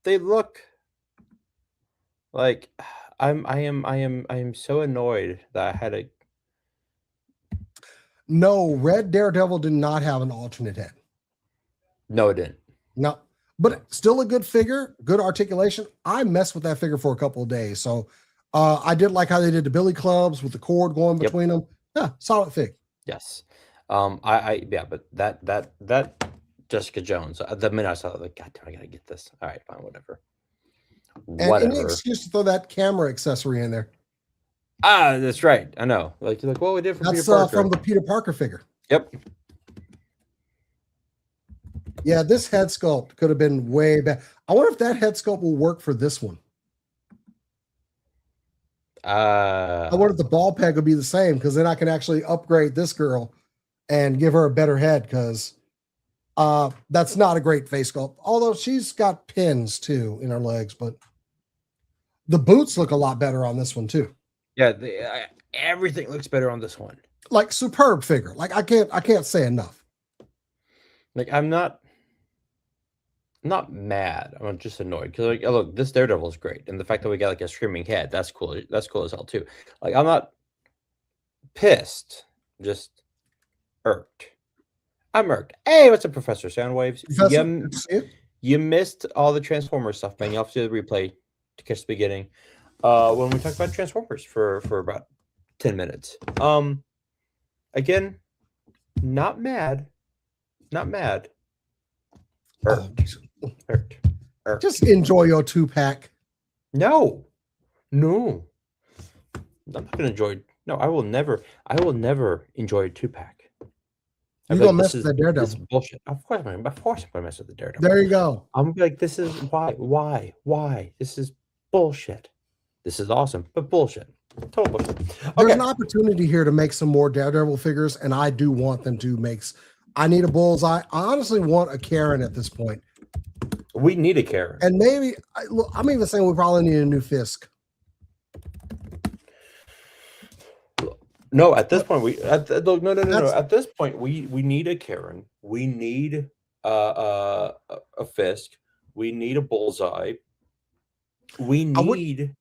They look like I am so annoyed that I had a.
No, Red Daredevil did not have an alternate head.
No, it didn't.
No, but still a good figure, good articulation. I messed with that figure for a couple of days. So I did like how they did the Billy Clubs with the cord going between them. Yeah, solid fig.
Yes. Yeah, but that Jessica Jones, the minute I saw it, like, God damn, I gotta get this. All right, fine, whatever.
And any excuse to throw that camera accessory in there.
That's right. I know. Like, you're like, well, we did for
That's
Peter Parker.
from the Peter Parker figure.
Yep.
Yeah, this head sculpt could have been way better. I wonder if that head sculpt will work for this one. I wonder if the ball peg will be the same because then I can actually upgrade this girl and give her a better head because that's not a great face sculpt. Although she's got pins too in her legs, but the boots look a lot better on this one too.
Yeah, everything looks better on this one.
Like superb figure. Like I can't say enough.
Like I'm not mad. I'm just annoyed because like, oh, look, this Daredevil is great, and the fact that we got like a screaming head, that's cool. That's cool as hell too. Like I'm not pissed, just irked. I'm irked. Hey, what's up, Professor Soundwaves? You missed all the Transformers stuff, man. You have to do the replay to catch the beginning. When we talked about Transformers for about 10 minutes. Again, not mad. Irked.
Just enjoy your 2-pack.
No. I'm not gonna enjoy. No, I will never enjoy a 2-pack.
You're gonna mess with the Daredevil.
This is bullshit. Of course I'm gonna mess with the Daredevil.
There you go.
I'm gonna be like, this is why? This is bullshit. This is awesome, but bullshit. Total bullshit.
There's an opportunity here to make some more Daredevil figures, and I do want them to make. I need a Bullseye. I honestly want a Karen at this point.
We need a Karen.
And maybe, I'm even saying we probably need a new Fisk.
No, at this point, no. At this point, we need a Karen. We need a Fisk. We need a Bullseye. We need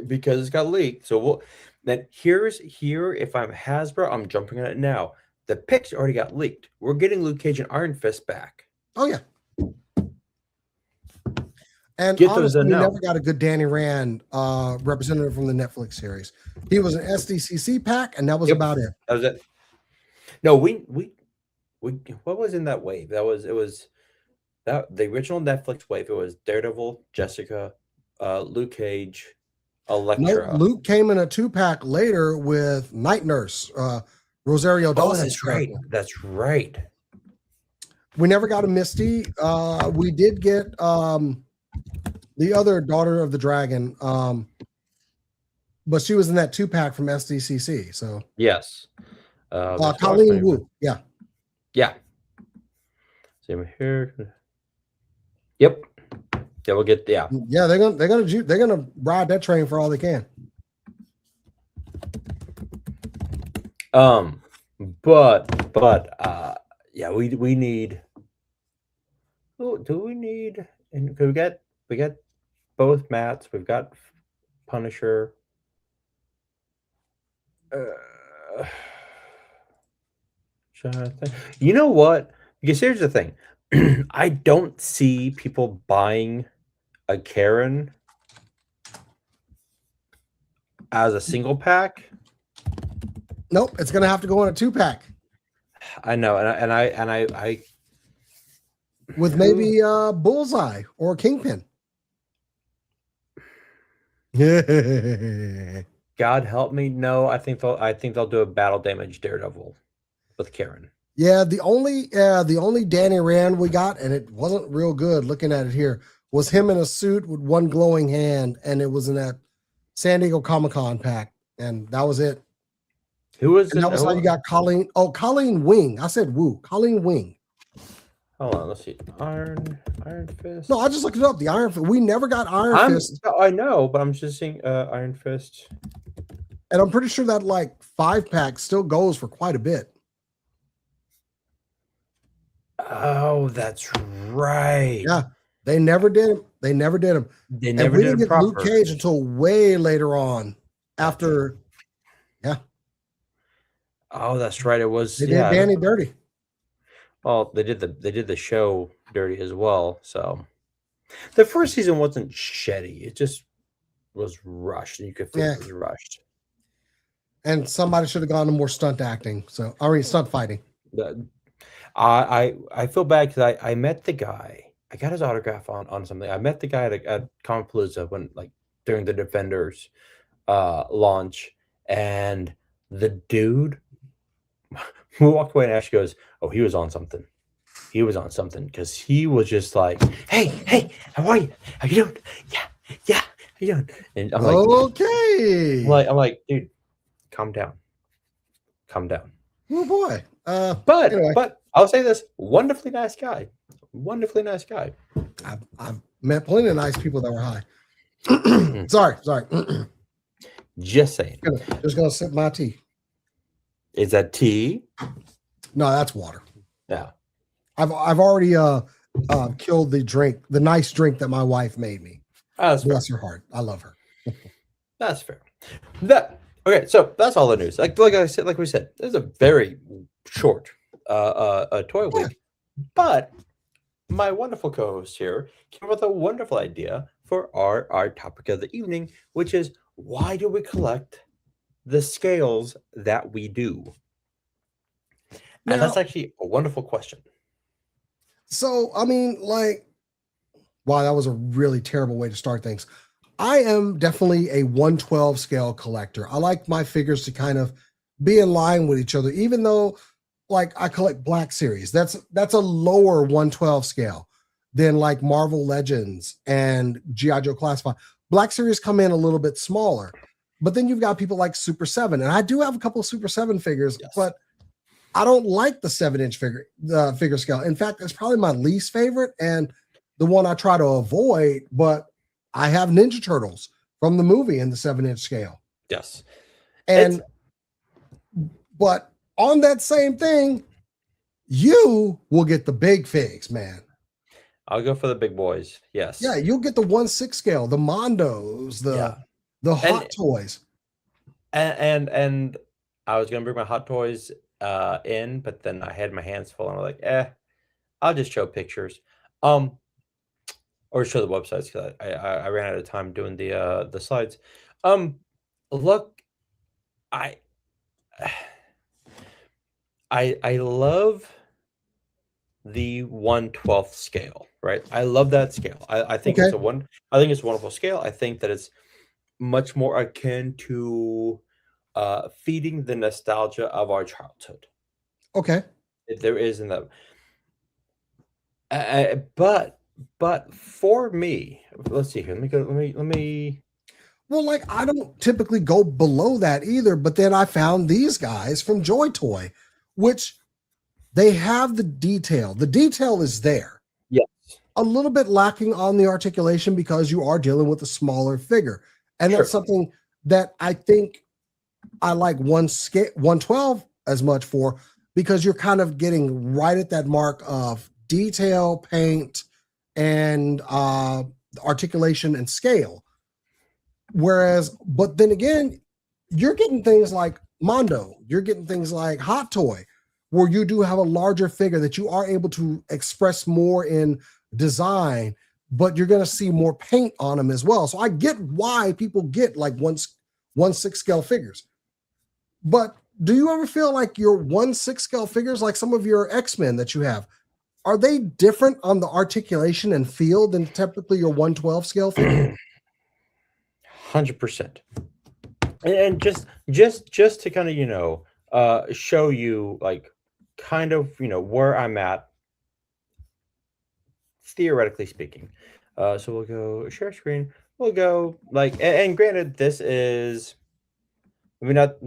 because it's got leaked. So then here. If I'm Hasbro, I'm jumping on it now. The pics already got leaked. We're getting Luke Cage and Iron Fist back.
Oh yeah. And
Get
honestly,
those
we
now.
never got a good Danny Rand representative from the Netflix series. He was an SDCC pack, and that was about it.
That was it. No, we what was in that wave? The original Netflix wave. It was Daredevil, Jessica, Luke Cage, Elektra.
No, Luke came in a 2-pack later with Night Nurse, Rosario Dawson's character.
That's right.
We never got a Misty. We did get the other Daughter of the Dragon. but she was in that 2-pack from SDCC. So
Yes. There's
Colleen
Watchmen.
Wu. Yeah.
Yeah. Same here. Yep. Yeah, we'll get
Yeah, they're gonna ride that train for all they can.
But yeah, we need. Oh, do we need? And we got both Matts. We've got Punisher. Jonathan. You know what? Because here's the thing. I don't see people buying a Karen as a single pack.
Nope, it's gonna have to go in a 2-pack
I know, and I
with maybe Bullseye or Kingpin. Yeah.
God help me. No, I think they'll do a battle damage Daredevil with Karen.
Yeah, the only Danny Rand we got, and it wasn't real good looking at it here, was him in a suit with one glowing hand, and it was in that San Diego Comic-Con pack, and that was it.
Who was
And
it?
that was how you got Colleen. Oh, Colleen Wing. I said Woo. Colleen Wing.
Hold on, let's see. Iron Fist.
No, I just looked it up. The Iron Fist. We never got Iron Fist,
I know, but I'm just seeing Iron Fist.
and I'm pretty sure that like 5-pack still goes for quite a bit.
Oh, that's right.
Yeah, they never did him. They never did him.
They
And
never
we
did
didn't
it
get
proper.
Luke Cage until way later on. After
Oh, that's right. It was
they did Danny dirty.
Well, they did the show dirty as well. So the first season wasn't shitty. It just was rushed, and you could feel it was rushed.
And somebody should have gone to more stunt acting. So stunt fighting.
I feel bad because I met the guy. I got his autograph on something. I met the guy at Comicpalooza when during the Defenders launch, and the dude who walked away and actually goes, "Oh, he was on something. He was on something," because he was just like, "Hey, how are you? How you doing? Yeah, how you doing?" And I'm like,
okay.
I'm like, dude, calm down.
Oh boy.
But
Anyway.
but I'll say this: wonderfully nice guy.
I've met plenty of nice people that were high. Sorry.
Just saying.
Just gonna sip my tea.
Is that tea?
No, that's water.
Yeah.
I've already killed the nice drink that my wife made me.
That's fair.
Bless her heart. I love her.
That's fair. Okay, so that's all the news. Like we said, this is a very short toy week. But my wonderful co-host here came up with a wonderful idea for our topic of the evening, which is why do we collect the scales that we do? And that's actually a wonderful question.
So, I mean, wow, that was a really terrible way to start things. I am definitely a 112 scale collector. I like my figures to kind of be in line with each other, even though I collect Black Series. That's a lower 112 scale than like Marvel Legends and G.I. Joe Classified. Black Series come in a little bit smaller, but then you've got people like Super 7, and I do have a couple of Super 7 figures, but I don't like the 7-inch figure scale. In fact, it's probably my least favorite and the one I try to avoid, but I have Ninja Turtles from the movie in the 7-inch scale.
Yes.
But on that same thing, you will get the big figs, man.
I'll go for the big boys. Yes.
Yeah, you'll get the 1/6 scale, the Mondos, the Hot Toys.
And I was gonna bring my Hot Toys in, but then I had my hands full, and I'm like, I'll just show pictures, or show the websites because I ran out of time doing the slides. Look, I love the 1/12 scale, right? I love that scale. I think it's I think it's a wonderful scale. I think that it's much more akin to feeding the nostalgia of our childhood.
Okay.
If there is in that. But for me, let's see here. Let me.
Well, like I don't typically go below that either, but then I found these guys from Joy Toy, which they have the detail. The detail is there.
Yes.
A little bit lacking on the articulation because you are dealing with a smaller figure. And that's
Sure.
something that I think I like 112 as much for, because you're kind of getting right at that mark of detail, paint, and articulation and scale. Whereas, but then again, you're getting things like Mondo, you're getting things like Hot Toy, where you do have a larger figure that you are able to express more in design, but you're going to see more paint on them as well. So I get why people get like 1/6 scale figures. But do you ever feel like your 1/6 scale figures, like some of your X-Men that you have, are they different on the articulation and feel than typically your 112 scale figure?
100%. And just to kind of show you like kind of where I'm at, theoretically speaking. So we'll go share screen. We'll go like, and granted, this is maybe not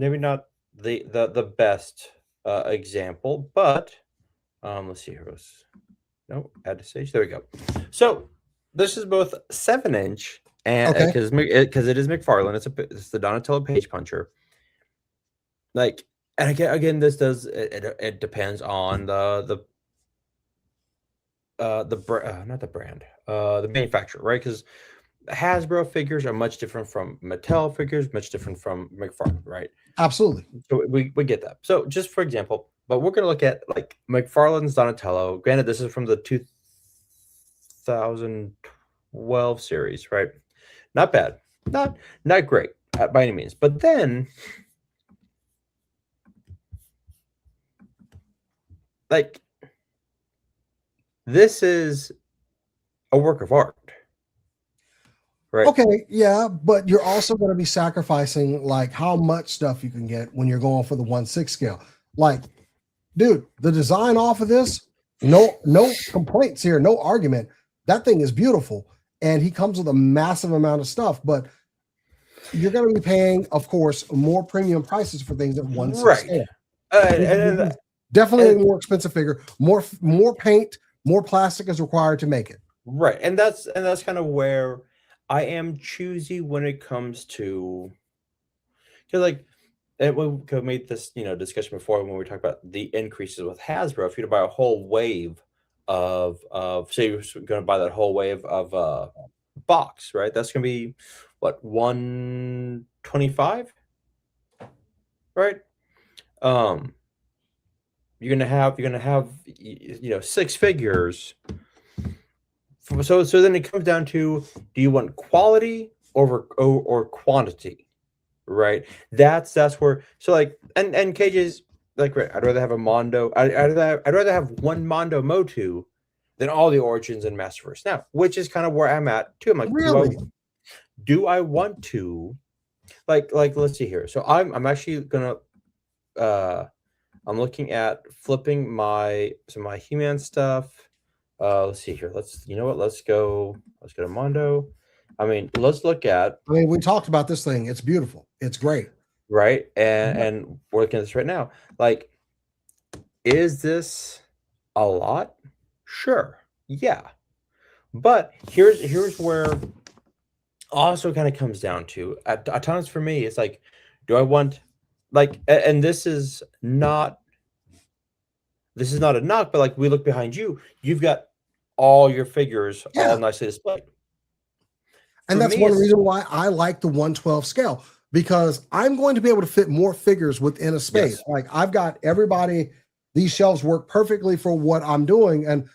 the best example, but let's see here. No, add to stage. There we go. So this is both 7-inch and
Okay.
because it is McFarlane. It's the Donatello Page Puncher. Like, and again, this does it depends on the manufacturer, right? Because Hasbro figures are much different from Mattel figures, much different from McFarlane, right?
Absolutely.
So we get that. So just for example, but we're gonna look at like McFarlane's Donatello. Granted, this is from the 2012 series, right? Not bad, not great by any means. But then, like, this is a work of art, right?
Okay, yeah, but you're also going to be sacrificing like how much stuff you can get when you're going for the 1/6 scale. Like, dude, the design off of this, no complaints here, no argument. That thing is beautiful, and he comes with a massive amount of stuff. But you're going to be paying, of course, more premium prices for things at 1/6
Right.
scale.
And
Definitely a more expensive figure. More paint, more plastic is required to make it.
right, and that's kind of where I am choosy when it comes to, because like, and we made this discussion before when we talked about the increases with Hasbro. If you were to buy a whole wave of say you're going to buy that whole wave of box, right? That's going to be what, 125, right? You're gonna have 6 figures. So then it comes down to, do you want quality or quantity, right? That's where, so like, and KJ's like, right, I'd rather have a Mondo. I'd rather have one Mondo Motu than all the Origins and Masterverse now, which is kind of where I'm at too. I'm like,
Really?
do I want to like let's see here. So I'm actually gonna I'm looking at flipping my He-Man stuff. Let's see here. Let's go to Mondo. I mean, let's look at,
I mean, we talked about this thing. It's beautiful. It's great.
right, and we're looking at this right now. Like, is this a lot? Sure, yeah. But here's where also kind of comes down to, at times for me, it's like, do I want, like, and this is not a knock, but like, we look behind you, you've got all your figures
Yeah.
all nicely displayed.
And
For
that's
me,
one
it's-
reason why I like the 112 scale, because I'm going to be able to fit more figures within a space.
Yes.
Like, I've got everybody, these shelves work perfectly for what I'm doing. And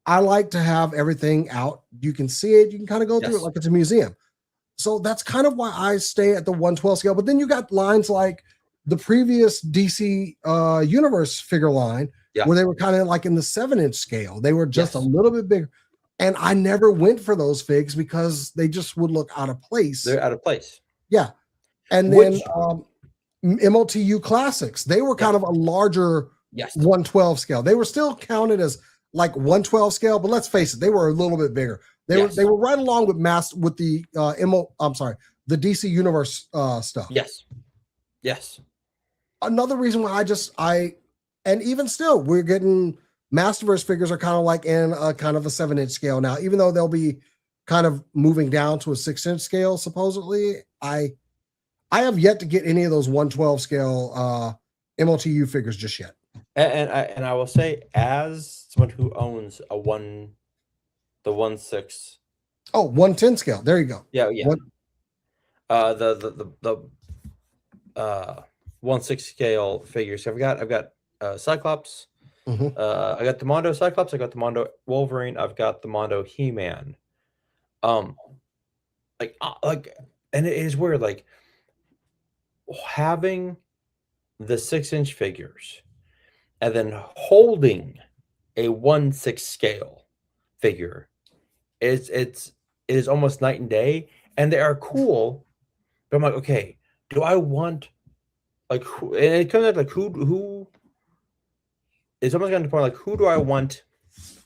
I like to have everything out. You can see it, you can kind of go through
Yes.
it like it's a museum. So that's kind of why I stay at the 112 scale. But then you got lines like the previous DC Universe figure line,
Yeah.
where they were kind of like in the 7-inch scale. They were just
Yes.
a little bit bigger. And I never went for those figs because they just would look out of place.
They're out of place.
Yeah. And
Which-
then MOTU Classics, they were kind of a larger
Yes.
112 scale. They were still counted as like 112 scale, but let's face it, they were a little bit bigger.
Yes.
They were right along with the the DC Universe stuff.
Yes. Yes.
Another reason why and even still, we're getting Masterverse figures are kind of like in a kind of a 7-inch scale now, even though they'll be kind of moving down to a 6-inch scale. Supposedly, I have yet to get any of those 112 scale MLTU figures just yet.
And I will say, as someone who owns the 1/6.
Oh, 110 scale. There you go.
Yeah.
One-
The 1/6 scale figures. So I've got Cyclops.
Mhm.
I got the Mondo Cyclops. I got the Mondo Wolverine. I've got the Mondo He-Man. And it is weird, like having the 6-inch figures and then holding a 1/6 scale figure. It is almost night and day, and they are cool. But I'm like, okay, do I want and it comes out like who it's almost gotten to the point like, who do I want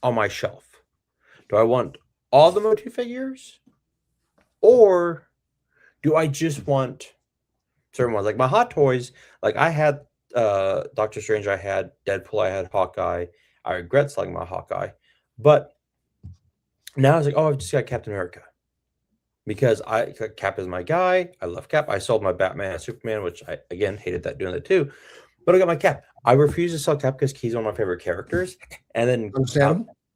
on my shelf? Do I want all the Motu figures, or do I just want certain ones? Like my Hot Toys, like I had Doctor Strange, I had Deadpool, I had Hawkeye. I regret selling my Hawkeye, but now it's like, oh, I've just got Captain America because Cap is my guy. I love Cap. I sold my Batman and Superman, which I again hated doing that too. But I got my Cap. I refuse to sell Cap because he's one of my favorite characters. And then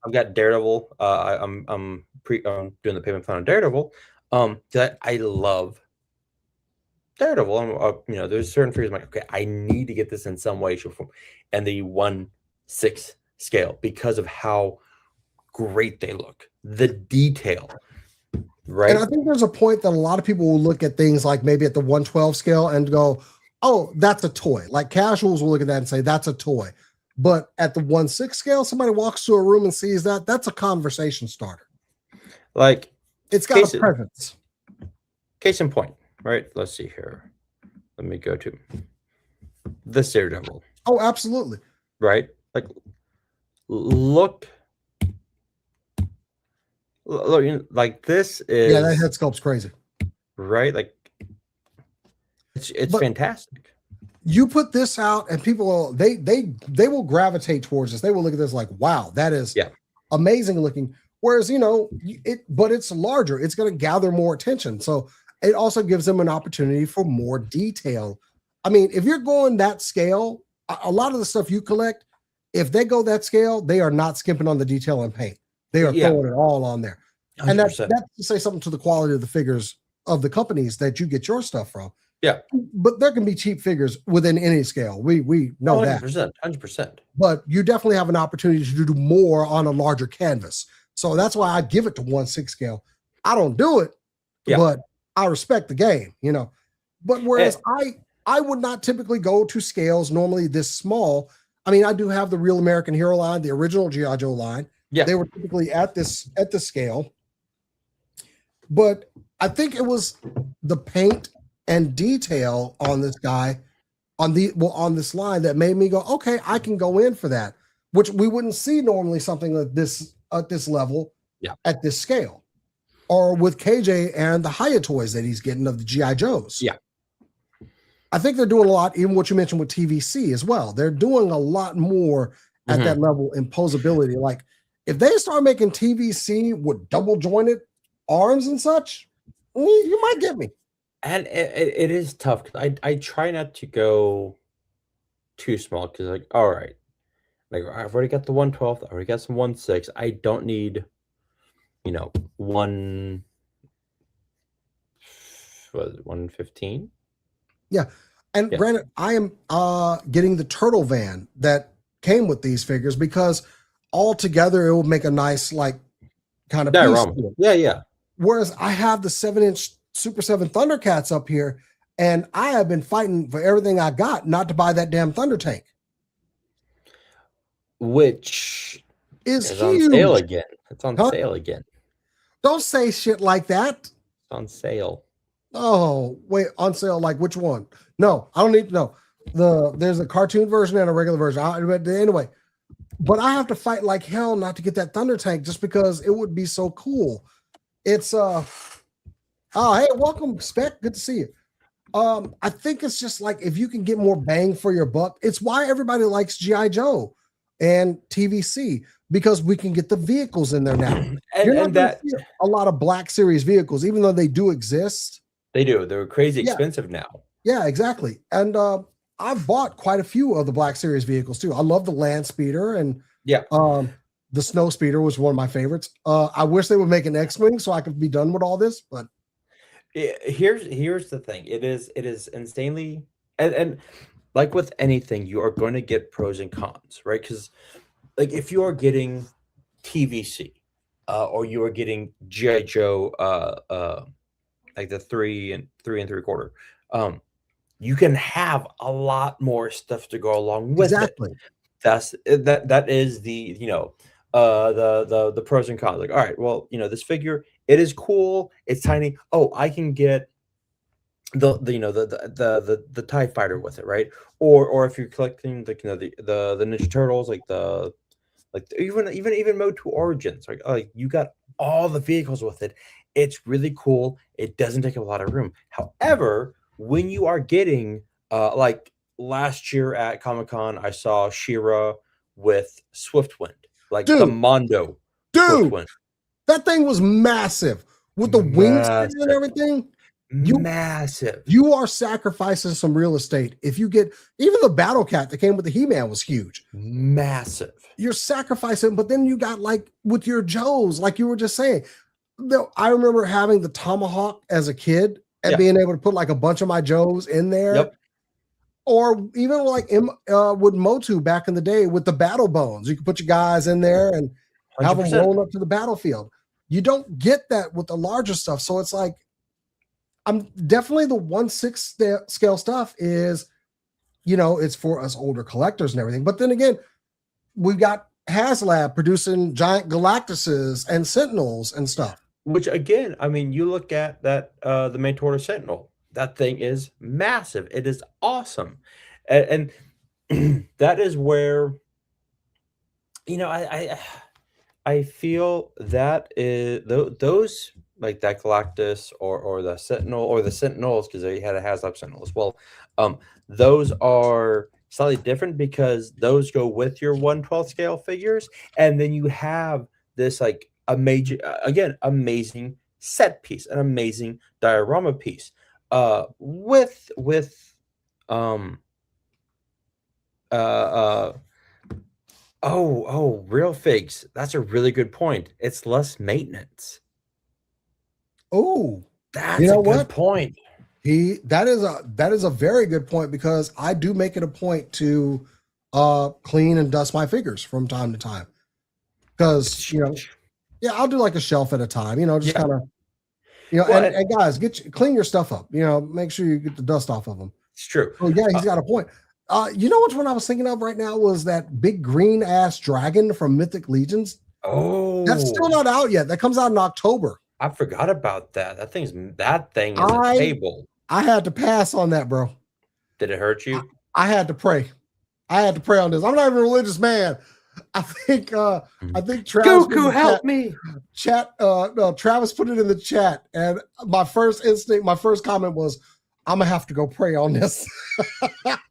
I've got Daredevil. I'm doing the payment plan on Daredevil. I love Daredevil. There's certain figures I'm like, okay, I need to get this in some way, shape, or form. And the 1/6 scale because of how great they look, the detail, right?
And I think there's a point that a lot of people will look at things like maybe at the 112 scale and go, oh, that's a toy. Like casuals will look at that and say that's a toy. But at the 1/6 scale, somebody walks to a room and sees that's a conversation starter.
Like
it's got a presence.
Case in point, right? Let's see here. Let me go to the Daredevil.
Oh, absolutely.
Right? Like look, like this is
that head sculpt's crazy,
right? Like it's fantastic.
You put this out, and people will they will gravitate towards this. They will look at this like, wow, that is amazing looking. Whereas but it's larger. It's going to gather more attention. So it also gives them an opportunity for more detail. I mean, if you're going that scale, a lot of the stuff you collect, if they go that scale, they are not skimping on the detail and paint. They are throwing it all on there. 100%. And that's to say something to the quality of the figures of the companies that you get your stuff from.
Yeah.
But there can be cheap figures within any scale. We know
100%,
that.
100%.
But you definitely have an opportunity to do more on a larger canvas. So that's why I give it to 1/6 scale. I don't do it, but I respect the game, But whereas I would not typically go to scales normally this small. I mean, I do have the Real American Hero line, the original G.I. Joe line. Yeah. They were typically at the scale. But I think it was the paint and detail on this guy, on this line that made me go, okay, I can go in for that, which we wouldn't see normally something like this at this level, at this scale, or with KJ and the Hiya toys that he's getting of the G.I. Joes.
Yeah.
I think they're doing a lot, even what you mentioned with TVC as well. They're doing a lot more at that level in posability. Like if they start making TVC with double jointed arms and such, you might get me.
And it is tough because I try not to go too small because like, all right, like I've already got the 112, I already got some 1/6. I don't need, 115.
Yeah. And granted, I am getting the turtle van that came with these figures because all together it will make a nice kind of piece.
Yeah.
Whereas I have the 7-inch Super 7 Thundercats up here, and I have been fighting for everything I got not to buy that damn Thunder Tank,
which
is
huge.
On
sale again. It's on sale again.
Don't say shit like that.
It's on sale.
Oh, wait, on sale? Like which one? No, I don't need to know. There's a cartoon version and a regular version. Anyway, but I have to fight like hell not to get that Thunder Tank just because it would be so cool. It's Oh, hey, welcome, Spec. Good to see you. I think it's just like if you can get more bang for your buck, it's why everybody likes G.I. Joe and TVC because we can get the vehicles in there now. You're not
and
gonna
that
see a lot of Black Series vehicles, even though they do exist.
they do. They're crazy
Yeah.
expensive now.
Yeah, exactly. And I've bought quite a few of the Black Series vehicles too. I love the Land Speeder and
Yeah.
the Snow Speeder was one of my favorites. I wish they would make an X-Wing so I could be done with all this, but
Here's the thing. It is insanely and like with anything, you are going to get pros and cons, right? Because like if you are getting TVC, or you are getting GI Joe, like the 3 3/4, you can have a lot more stuff to go along with it.
exactly.
That is the the pros and cons. Like, all right, well, this figure, it is cool, it's tiny. Oh, I can get the TIE fighter with it, right? Or if you're collecting the Ninja Turtles, even Mode 2 Origins, like you got all the vehicles with it. It's really cool. It doesn't take a lot of room. However, when you are getting like last year at Comic-Con, I saw She-Ra with Swiftwind, like the
Dude.
Mondo
Dude,
Swiftwind.
that thing was massive with the wings and
Massive.
everything. You-
Massive.
You are sacrificing some real estate. If you get even the Battle Cat that came with the He-Man was huge.
Massive.
You're sacrificing, but then you got like with your Joes, like you were just saying. I remember having the Tomahawk as a kid and
Yeah.
being able to put like a bunch of my Joes in there.
Yep.
Or even like with Motu back in the day with the Battle Bones. You could put your guys in there and have them
100%.
roll up to the battlefield. You don't get that with the larger stuff. So it's like, I'm definitely the 1/6 scale stuff is, it's for us older collectors and everything. But then again, we've got HasLab producing giant Galactuses and Sentinels and stuff.
Which again, I mean, you look at that the Mantora Sentinel. That thing is massive. It is awesome, and that is where I feel that is those like that Galactus or the Sentinel or the Sentinels, because they had a HasLab Sentinel as well. Those are slightly different because those go with your 1/12 scale figures, and then you have this like amazing set piece, an amazing diorama piece, with real figs. That's a really good point. It's less maintenance.
Oh,
That's
You know
a good
what?
point.
that is a very good point because I do make it a point to clean and dust my figures from time to time. Because yeah, I'll do like a shelf at a time, just
Yeah.
kind of
Well,
and guys, clean your stuff up, make sure you get the dust off of them.
It's true.
Oh yeah, he's got a point. You know which one I was thinking of right now was that big green ass dragon from Mythic Legions.
Oh,
That's still not out yet. That comes out in October.
I forgot about that. That thing is a
I-
table.
I had to pass on that, bro.
Did it hurt you?
I had to pray. I had to pray on this. I'm not even a religious man. I think Travis put it in
Goku,
the
help me!
no, Travis put it in the chat, and my first comment was, I'm gonna have to go pray on this.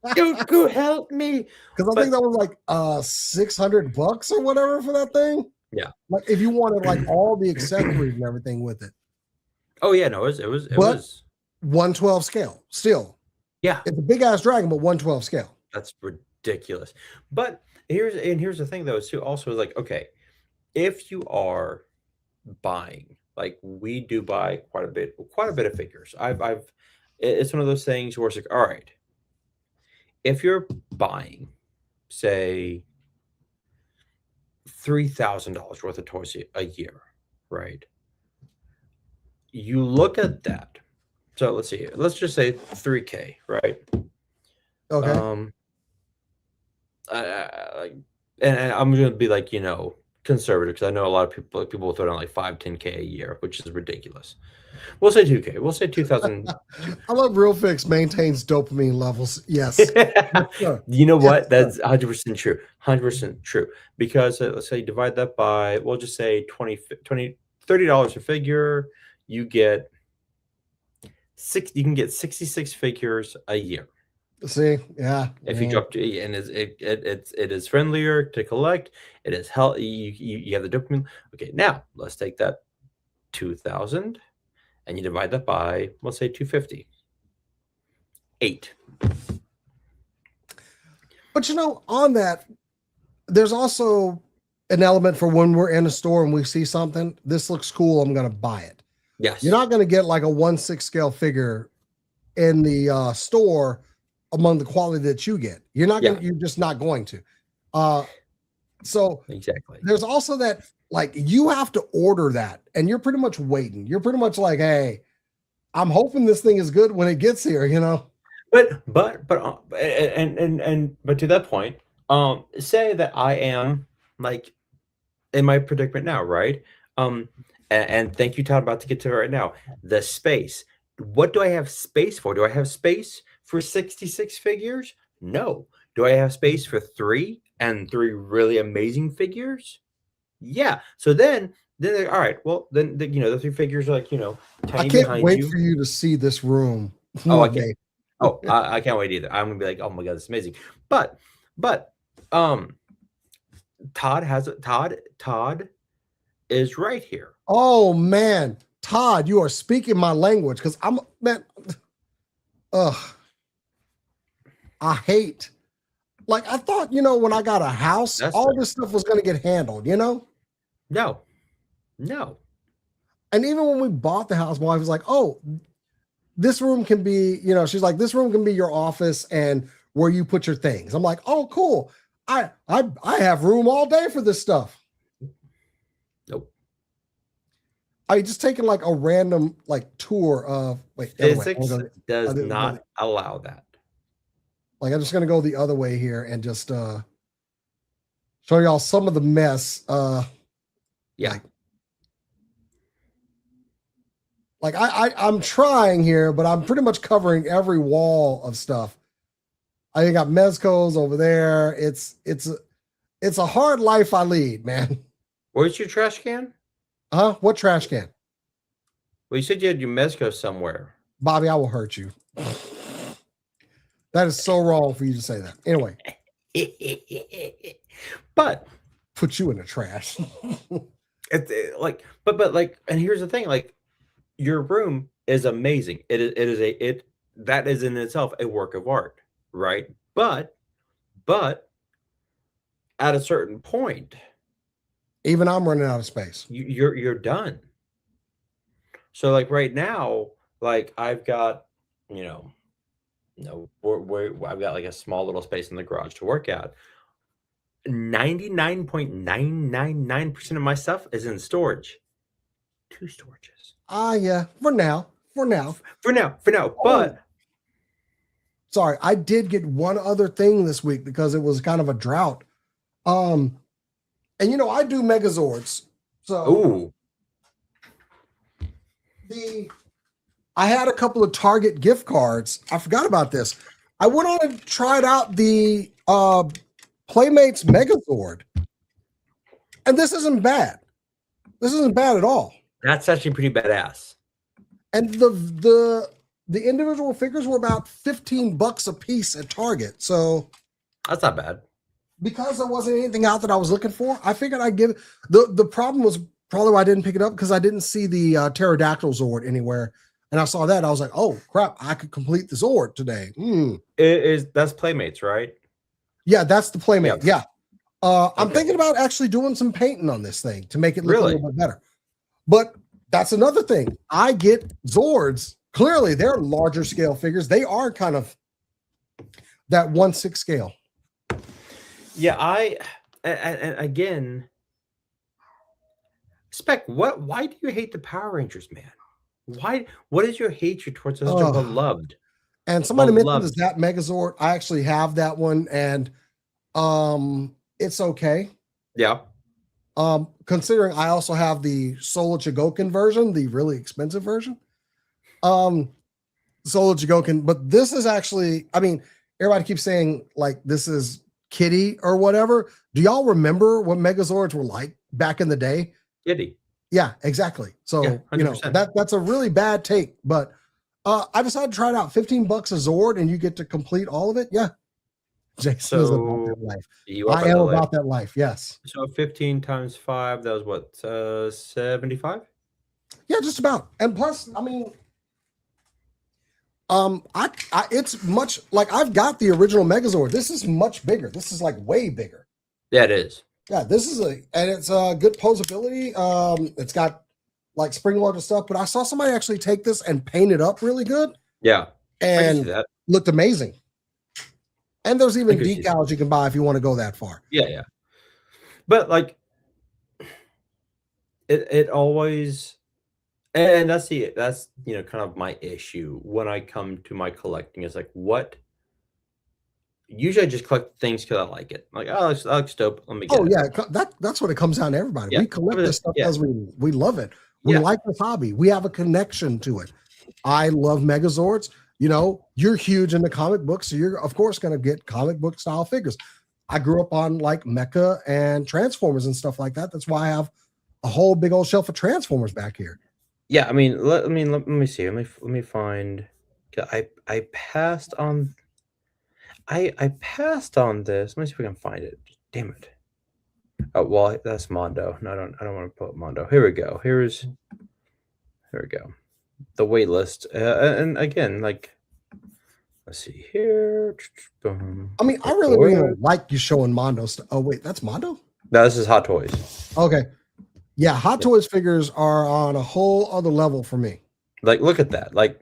Goku, help me!
Because I think that was like $600 or whatever for that thing.
Yeah.
Like if you wanted like all the accessories and everything with it.
Oh yeah, no, it was.
But- 1/12 scale. Still.
Yeah,
It's a big ass dragon, but 1/12 scale.
that's ridiculous. But here's the thing though, too. Also, like, okay, if you are buying, like we do buy quite a bit of figures. It's one of those things where it's like, all right, if you're buying, say, $3,000 worth of toys a year, right? You look at that. So let's see. Let's just say $3K, right?
Okay.
And I'm gonna be like, conservative, because I know a lot of people will throw down like 5-10K a year, which is ridiculous. We'll say 2K. We'll say 2,000.
I love Real Fix maintains dopamine levels. Yes. Sure.
You know what?
Yes,
That's 100% true. 100% true. Because let's say divide that by, we'll just say $30 a figure. You get You can get 66 figures a year.
See, yeah.
If you drop to, and it is friendlier to collect. It is healthy. You have the dopamine. Okay, now let's take that 2,000 and you divide that by, let's say 250. 8.
But on that, there's also an element for when we're in a store and we see something. This looks cool. I'm going to buy it.
Yes.
You're not going to get like a 1/6 scale figure in the store among the quality that you get. You're not going. You're just not going to. So
exactly.
There's also that, like, you have to order that, and you're pretty much waiting. You're pretty much like, hey, I'm hoping this thing is good when it gets here.
But to that point, say that I am like in my predicament now, right? And thank you, Todd, about to get to it right now. The space. What do I have space for? Do I have space for 66 figures? No. Do I have space for 3 and 3 really amazing figures? Yeah. So then all right. Well, then the 3 figures are like, tiny
I can't
behind
wait
you.
for you to see this room.
Oh, I can't. Oh, I can't wait either. I'm gonna be like, oh my god, it's amazing. But Todd is right here.
Oh man, Todd, you are speaking my language because I hate. Like, I thought, when I got a house, all this stuff was going to get handled,
No.
And even when we bought the house, my wife was like, oh, this room can be, she's like, this room can be your office and where you put your things. I'm like, oh, cool. I have room all day for this stuff.
Nope.
I just taking like a random tour of
physics does not allow that.
Like, I'm just going to go the other way here and just show y'all some of the mess.
Yeah.
Like I'm trying here, but I'm pretty much covering every wall of stuff. I got Mezco's over there. It's a hard life I lead, man.
Where's your trash can?
What trash can?
Well, you said you had your Mezco somewhere.
Bobby, I will hurt you. That is so wrong for you to say that. Anyway.
But
put you in the trash.
It's and here's the thing, your room is amazing. That is in itself a work of art, right? But at a certain point,
even I'm running out of space.
You're done. So right now, I've got, I've got a small little space in the garage to work out. 99.999% of my stuff is in storage. 2 storages.
Yeah. For now.
But
sorry, I did get one other thing this week because it was kind of a drought. And I do Megazords. So I had a couple of Target gift cards. I forgot about this. I went on and tried out the Playmates Megazord. And this isn't bad. This isn't bad at all.
That's actually pretty badass.
And the individual figures were about $15 a piece at Target. So
that's not bad.
Because there wasn't anything out that I was looking for, I figured I'd give the problem was probably why I didn't pick it up because I didn't see the Pterodactyl Zord anywhere. And I saw that. I was like, oh crap, I could complete the Zord today.
That's Playmates, right?
Yeah, that's the Playmate. Yeah. I'm thinking about actually doing some painting on this thing to make it look a little bit better. But that's another thing. I get Zords. Clearly, they're larger scale figures. They are kind of that 1/6 scale.
Yeah, and again, Spec, why do you hate the Power Rangers, man? What is your hatred towards such a beloved?
And somebody mentioned the Zap Megazord. I actually have that one, and it's okay.
Yeah.
Considering I also have the Solar Chigokin version, the really expensive version. Solar Chigokin, but this is actually, everybody keeps saying this is Kitty or whatever. Do y'all remember what Megazords were like back in the day?
Kitty.
Yeah, exactly. So,
yeah,
that's a really bad take, but I decided to try it out. $15 a Zord, and you get to complete all of it. Yeah, Jason is about that life.
You
I am about that life. Yes.
So 15 times 5, that was what, 75?
Yeah, just about. And plus, I mean, I it's much like I've got the original Megazord. This is much bigger. This is like way bigger.
Yeah, it is.
Yeah, this is and it's good posability. It's got like spring loaded stuff, but I saw somebody actually take this and paint it up really good
Yeah. I can see
and
that.
looked amazing. And there's even
can see that.
decals you can buy if you want to go that far.
Yeah. But like it always, and that's kind of my issue when I come to my collecting is like what usually I just collect things because I like it. Like, oh, I like Stope. Let me get
Oh
it.
yeah, that's what it comes down to everybody.
Yeah.
We collect this stuff
Yeah.
because we love it. We
Yeah.
like this hobby. We have a connection to it. I love Megazords. You know, you're huge into comic books, so you're of course going to get comic book style figures. I grew up on like Mecha and Transformers and stuff like that. That's why I have a whole big old shelf of Transformers back here.
Yeah, I mean, let me see. Let me find. I passed on. I passed on this. Let me see if we can find it. Damn it. Oh well, that's Mondo. No, I don't want to pull up Mondo. Here we go. Here we go. The wait list. And again, like, let's see here. Boom.
I mean, I really don't even like you showing Mondo stuff. Oh wait, that's Mondo?
No, this is Hot Toys.
Okay. Yeah, Hot Toys figures are on a whole other level for me.
Like, look at that. Like,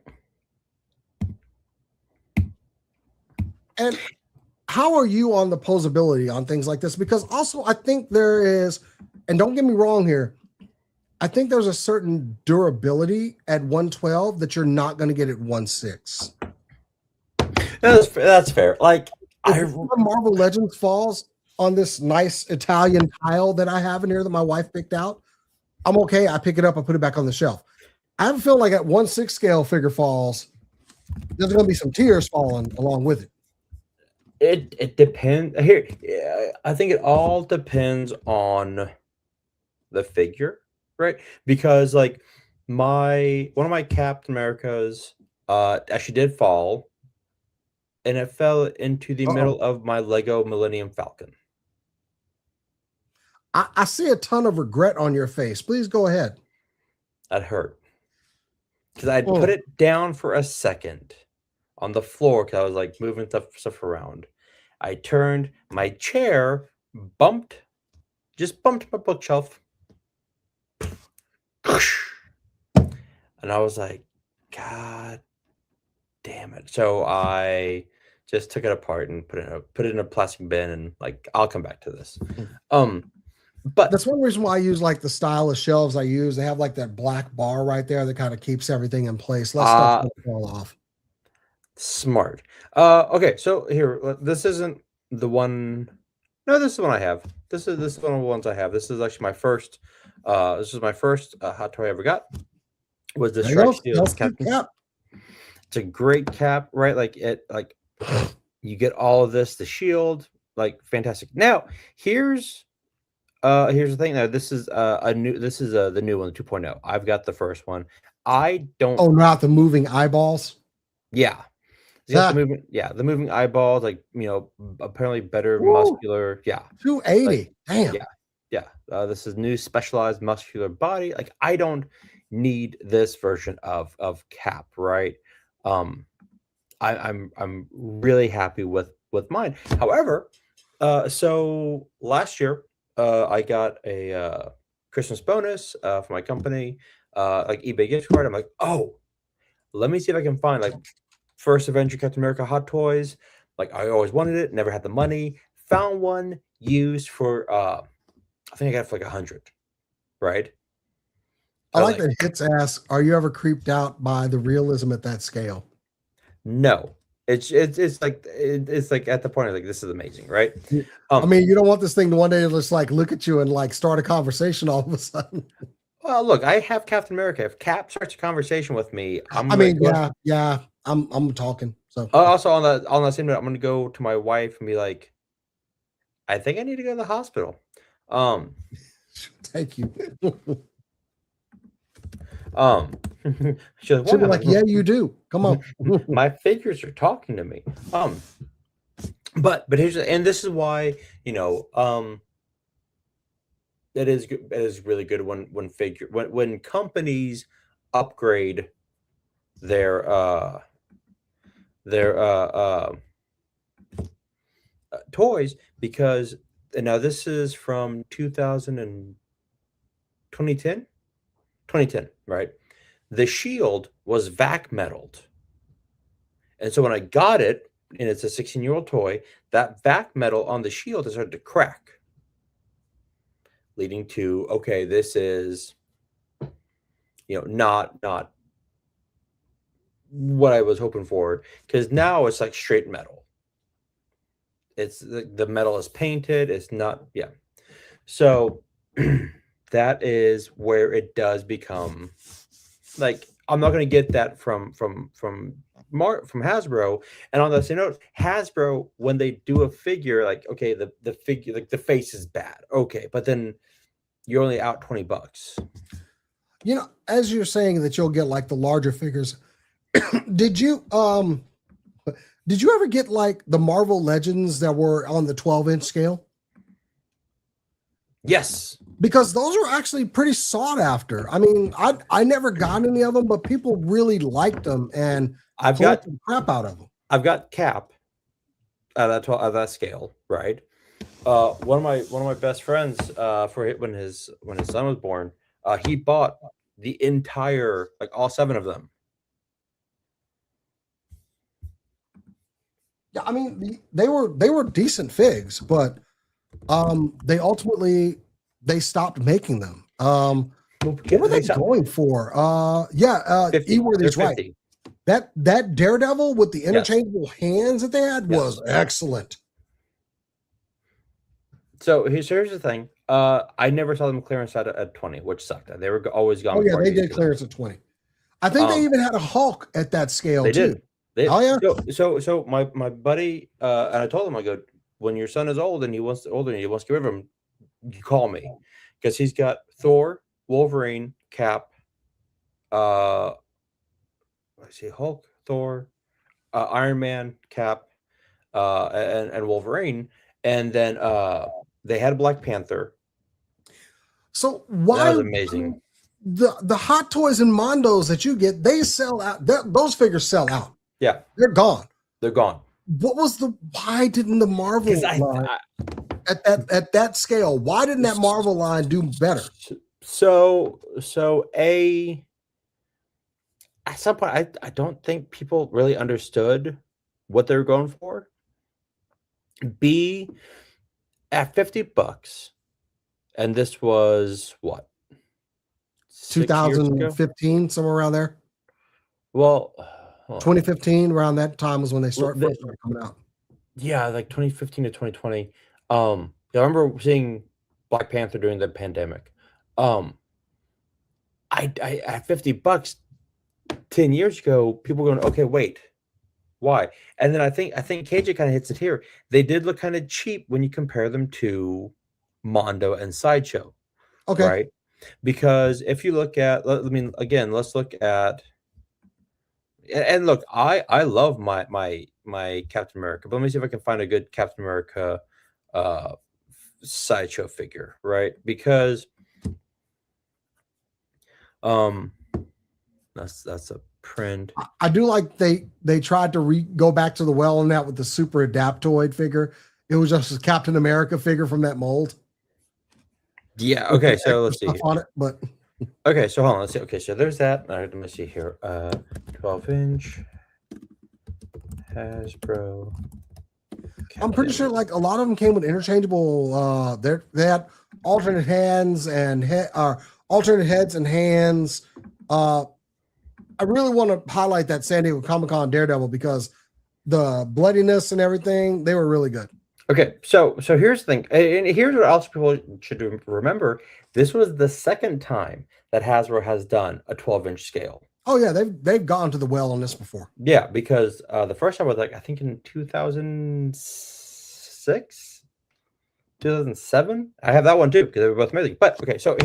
and how are you on the posability on things like this? Because also I think there is, and don't get me wrong here, I think there's a certain durability at 112 that you're not going to get at 1.6.
that's fair. Like,
If Marvel Legends falls on this nice Italian tile that I have in here that my wife picked out, I'm okay. I pick it up, I put it back on the shelf. I have a feel like at 1.6 scale figure falls, there's going to be some tears falling along with it.
It depends. Here, I think it all depends on the figure, right? Because like one of my Captain Americas actually did fall, and it fell into the middle of my Lego Millennium Falcon.
I see a ton of regret on your face. Please go ahead.
That hurt because I put it down for a second on the floor because I was like moving stuff around. I turned, my chair bumped my bookshelf, and I was like, God damn it! So I just took it apart and put it in a plastic bin, and like I'll come back to this. But
that's one reason why I use like the stylus shelves I use. They have like that black bar right there that kind of keeps everything in place. Let stuff don't fall off.
Smart. Okay, so here, this isn't the one. No, this is the one I have. This is one of the ones I have. This is actually my first. This is my first hot toy I ever got. Was the Strike Steel Captain?
Cap.
It's a great cap, right? Like you get all of this, the shield, like fantastic. Now here's the thing. Now this is the new one, 2.0. I've got the first one. I don't.
Oh, not the moving eyeballs.
Yeah. The moving eyeballs, like apparently better muscular. Yeah,
280.
Like,
damn.
Yeah. This is new specialized muscular body. Like I don't need this version of Cap, right? I'm really happy with mine. However, so last year I got a Christmas bonus for my company, like eBay gift card. I'm like, oh, let me see if I can find like first Avenger Captain America Hot Toys. Like I always wanted it, never had the money. Found one used for I think I got it for like 100, right?
I like that Hits asks, are you ever creeped out by the realism at that scale?
No. It's like at the point of like this is amazing, right?
I mean, you don't want this thing to one day just like look at you and like start a conversation all of a sudden.
Well, look, I have Captain America. If Cap starts a conversation with me, I'm
talking. So
also on that same note, I'm gonna go to my wife and be like, I think I need to go to the hospital.
Thank you.
She's like,
She'll be
"Why?" I'm
like, "Yeah, you do. Come on."
my figures are talking to me. But here's and this is why it is good. It is really good when companies upgrade their their toys, because and now this is from 2000 and 2010, right? The shield was vac metaled, and so when I got it, and it's a 16-year-old toy, that vac metal on the shield has started to crack, leading to, okay, this is not what I was hoping for, because now it's like straight metal. It's the metal is painted. It's not, yeah. So that is where it does become like, I'm not going to get that from Hasbro. And on the same note, Hasbro, when they do a figure, like, okay, the figure, like the face is bad, okay, but then you're only out $20.
As you're saying that you'll get like the larger figures, did you ever get like the Marvel Legends that were on the 12-inch scale?
Yes.
Because those are actually pretty sought after. I mean, I never got any of them, but people really liked them, and
I've got
the crap out of them.
I've got Cap at that scale, right? One of my best friends, when his son was born, he bought the entire, like, all 7 of them.
Yeah, I mean, they were decent figs, but they stopped making them. What were they going for? Eworthy's right.
50.
That Daredevil with the interchangeable hands that they had was excellent.
So here's the thing. I never saw them clearance at 20, which sucked. They were always gone.
Oh yeah, they did clearance at 20. I think they even had a Hulk at that scale too.
Oh yeah. So my buddy, and I told him, I go, when your son is old and he wants to get rid of him, you call me, because he's got Thor, Wolverine, Cap, I see Hulk, Thor, Iron Man, Cap, and Wolverine, and then they had Black Panther.
So why?
That was amazing.
The Hot Toys and Mondos that you get, they sell out. Those figures sell out.
Yeah,
they're gone.
They're gone.
Why didn't the Marvel line at that scale? Why didn't that Marvel line do better?
So at some point, I don't think people really understood what they were going for. B, at $50, and this was what,
2015, somewhere around there.
Well,
2015, around that time was when they first started coming out.
Yeah, like 2015 to 2020. I remember seeing Black Panther during the pandemic. I at $50 10 years ago, people were going, okay, wait, why? And then I think KJ kind of hits it here. They did look kind of cheap when you compare them to Mondo and Sideshow.
Okay.
Right? Because if you look at, let's look at, and look, I love my Captain America, but let me see if I can find a good Captain America Sideshow figure, right? Because that's a print.
I do like they tried to go back to the well on that with the Super Adaptoid figure. It was just a Captain America figure from that mold.
Yeah. Okay. So let's see
on it, but
okay. So hold on. Let's see. Okay. So there's that. All right. Let me see here. 12-inch Hasbro.
I'm pretty sure like a lot of them came with interchangeable. They had alternate hands and alternate heads and hands. I really want to highlight that San Diego Comic-Con Daredevil because the bloodiness and everything, they were really good.
Okay, so here's the thing, and here's what else people should remember. This was the second time that Hasbro has done a 12-inch scale.
Oh yeah, they've gone to the well on this before.
Yeah, because the first time was like, I think in 2006, 2007. I have that one too because they were both amazing. But okay, so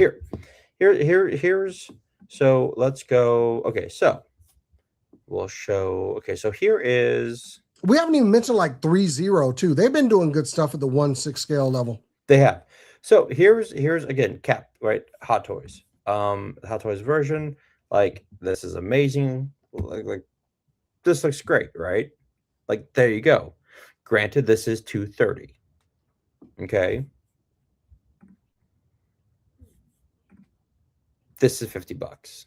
here's So let's go. Okay, so we'll show. Okay, so here is
We haven't even mentioned like 3-0 too. They've been doing good stuff at the 1/6 scale level.
they have. So here's again Cap, right? Hot Toys. The Hot Toys version. Like this is amazing. Like this looks great, right? Like there you go. Granted, this is 230. Okay. This is $50.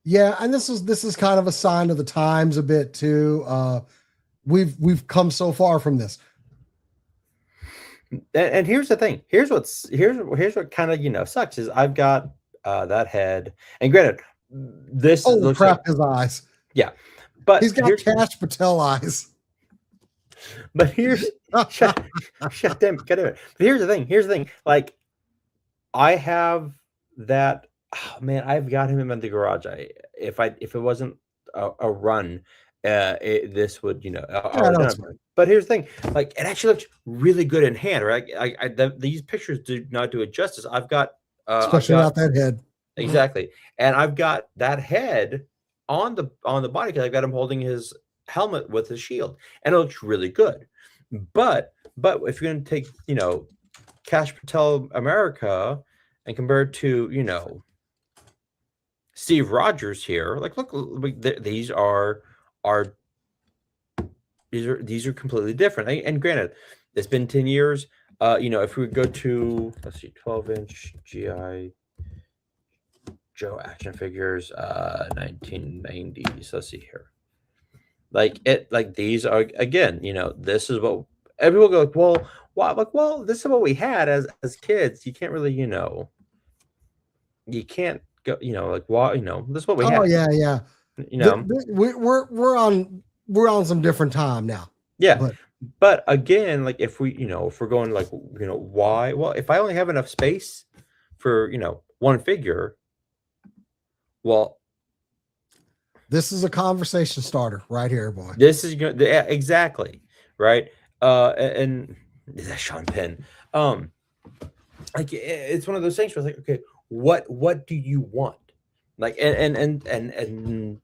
Yeah, and this is kind of a sign of the times a bit too. We've come so far from this.
And here's the thing. Here's what kind of sucks is I've got that head. And granted, this
Oh
looks
crap!
like,
His eyes.
but
He's got
here's,
Cash Patel eyes.
but here's shut damn it, get it. But here's the thing. Like I have that. Oh, man, I've got him in the garage. If it wasn't a run, this would But here's the thing, like it actually looks really good in hand, right? These pictures do not do it justice. I've got
Especially not that head.
exactly, and I've got that head on the body because I've got him holding his helmet with his shield, and it looks really good. But if you're gonna take Cash Patel America and compare it to Steve Rogers here, like look, these are completely different. And granted, it's been 10 years. If we would go to 12-inch GI Joe action figures, 1990s. Let's see here. Like these are again, this is what everyone go like, well, why? Like, well, this is what we had as kids. You can't really, you can't go, like, why, this is what we had.
Oh yeah. We're on some different time now.
Yeah. But again, like if we're going like, why? Well, if I only have enough space for, one figure, well,
this is a conversation starter right here, boy.
this is good. Yeah, exactly. Right. And that's Sean Penn. Like it's one of those things where it's like, okay, what do you want? Like, and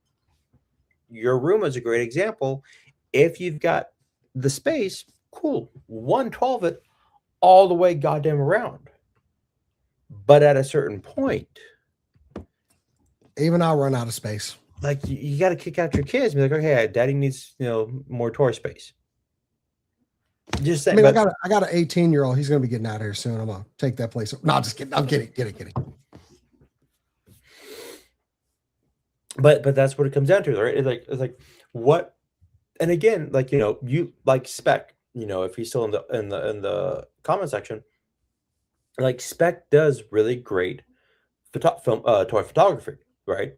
your room is a great example. If you've got the space, cool, 112 it all the way goddamn around. But at a certain point,
even I'll run out of space.
Like you got to kick out your kids. And be like, okay, daddy needs more toy space. Just saying.
I mean, I got an 18-year-old. He's gonna be getting out of here soon. I'm gonna take that place. No, just kidding. I'm kidding.
But that's what it comes down to, right? It's like what, and again, like you like Spec. If he's still in the comment section, like Spec does really great toy photography, right?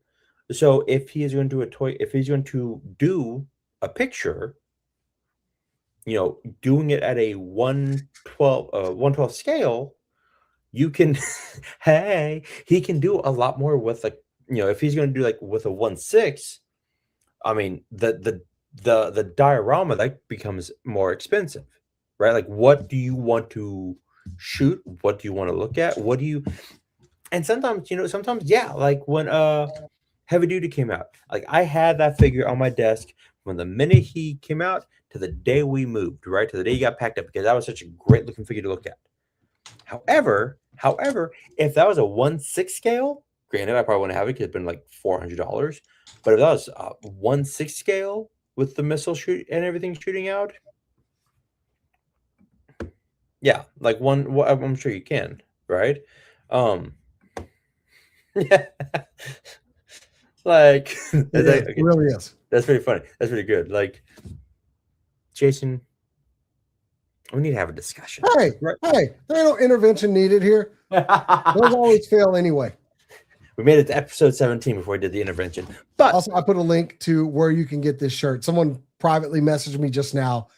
So if he is going to do if he's going to do a picture, doing it at a 112 scale, you can he can do a lot more with like if he's going to do like with a 1/6, I mean the diorama that becomes more expensive, right? Like what do you want to shoot? What do you want to look at? And sometimes yeah, like when Heavy Duty came out, like I had that figure on my desk from the minute he came out to the day we moved, right? To the day he got packed up, because that was such a great looking figure to look at. However, if that was a 1/6 scale, granted, I probably wouldn't have it because it's been like $400. But if that was a 1/6 scale with the missile shoot and everything shooting out, yeah, like I'm sure you can, right? Yeah. Like
It really is.
That's pretty funny. That's pretty good. Like, Jason, we need to have a discussion.
Hey, there ain't no intervention needed here. Those always fail anyway.
We made it to episode 17 before we did the intervention. But
also, I put a link to where you can get this shirt. Someone privately messaged me just now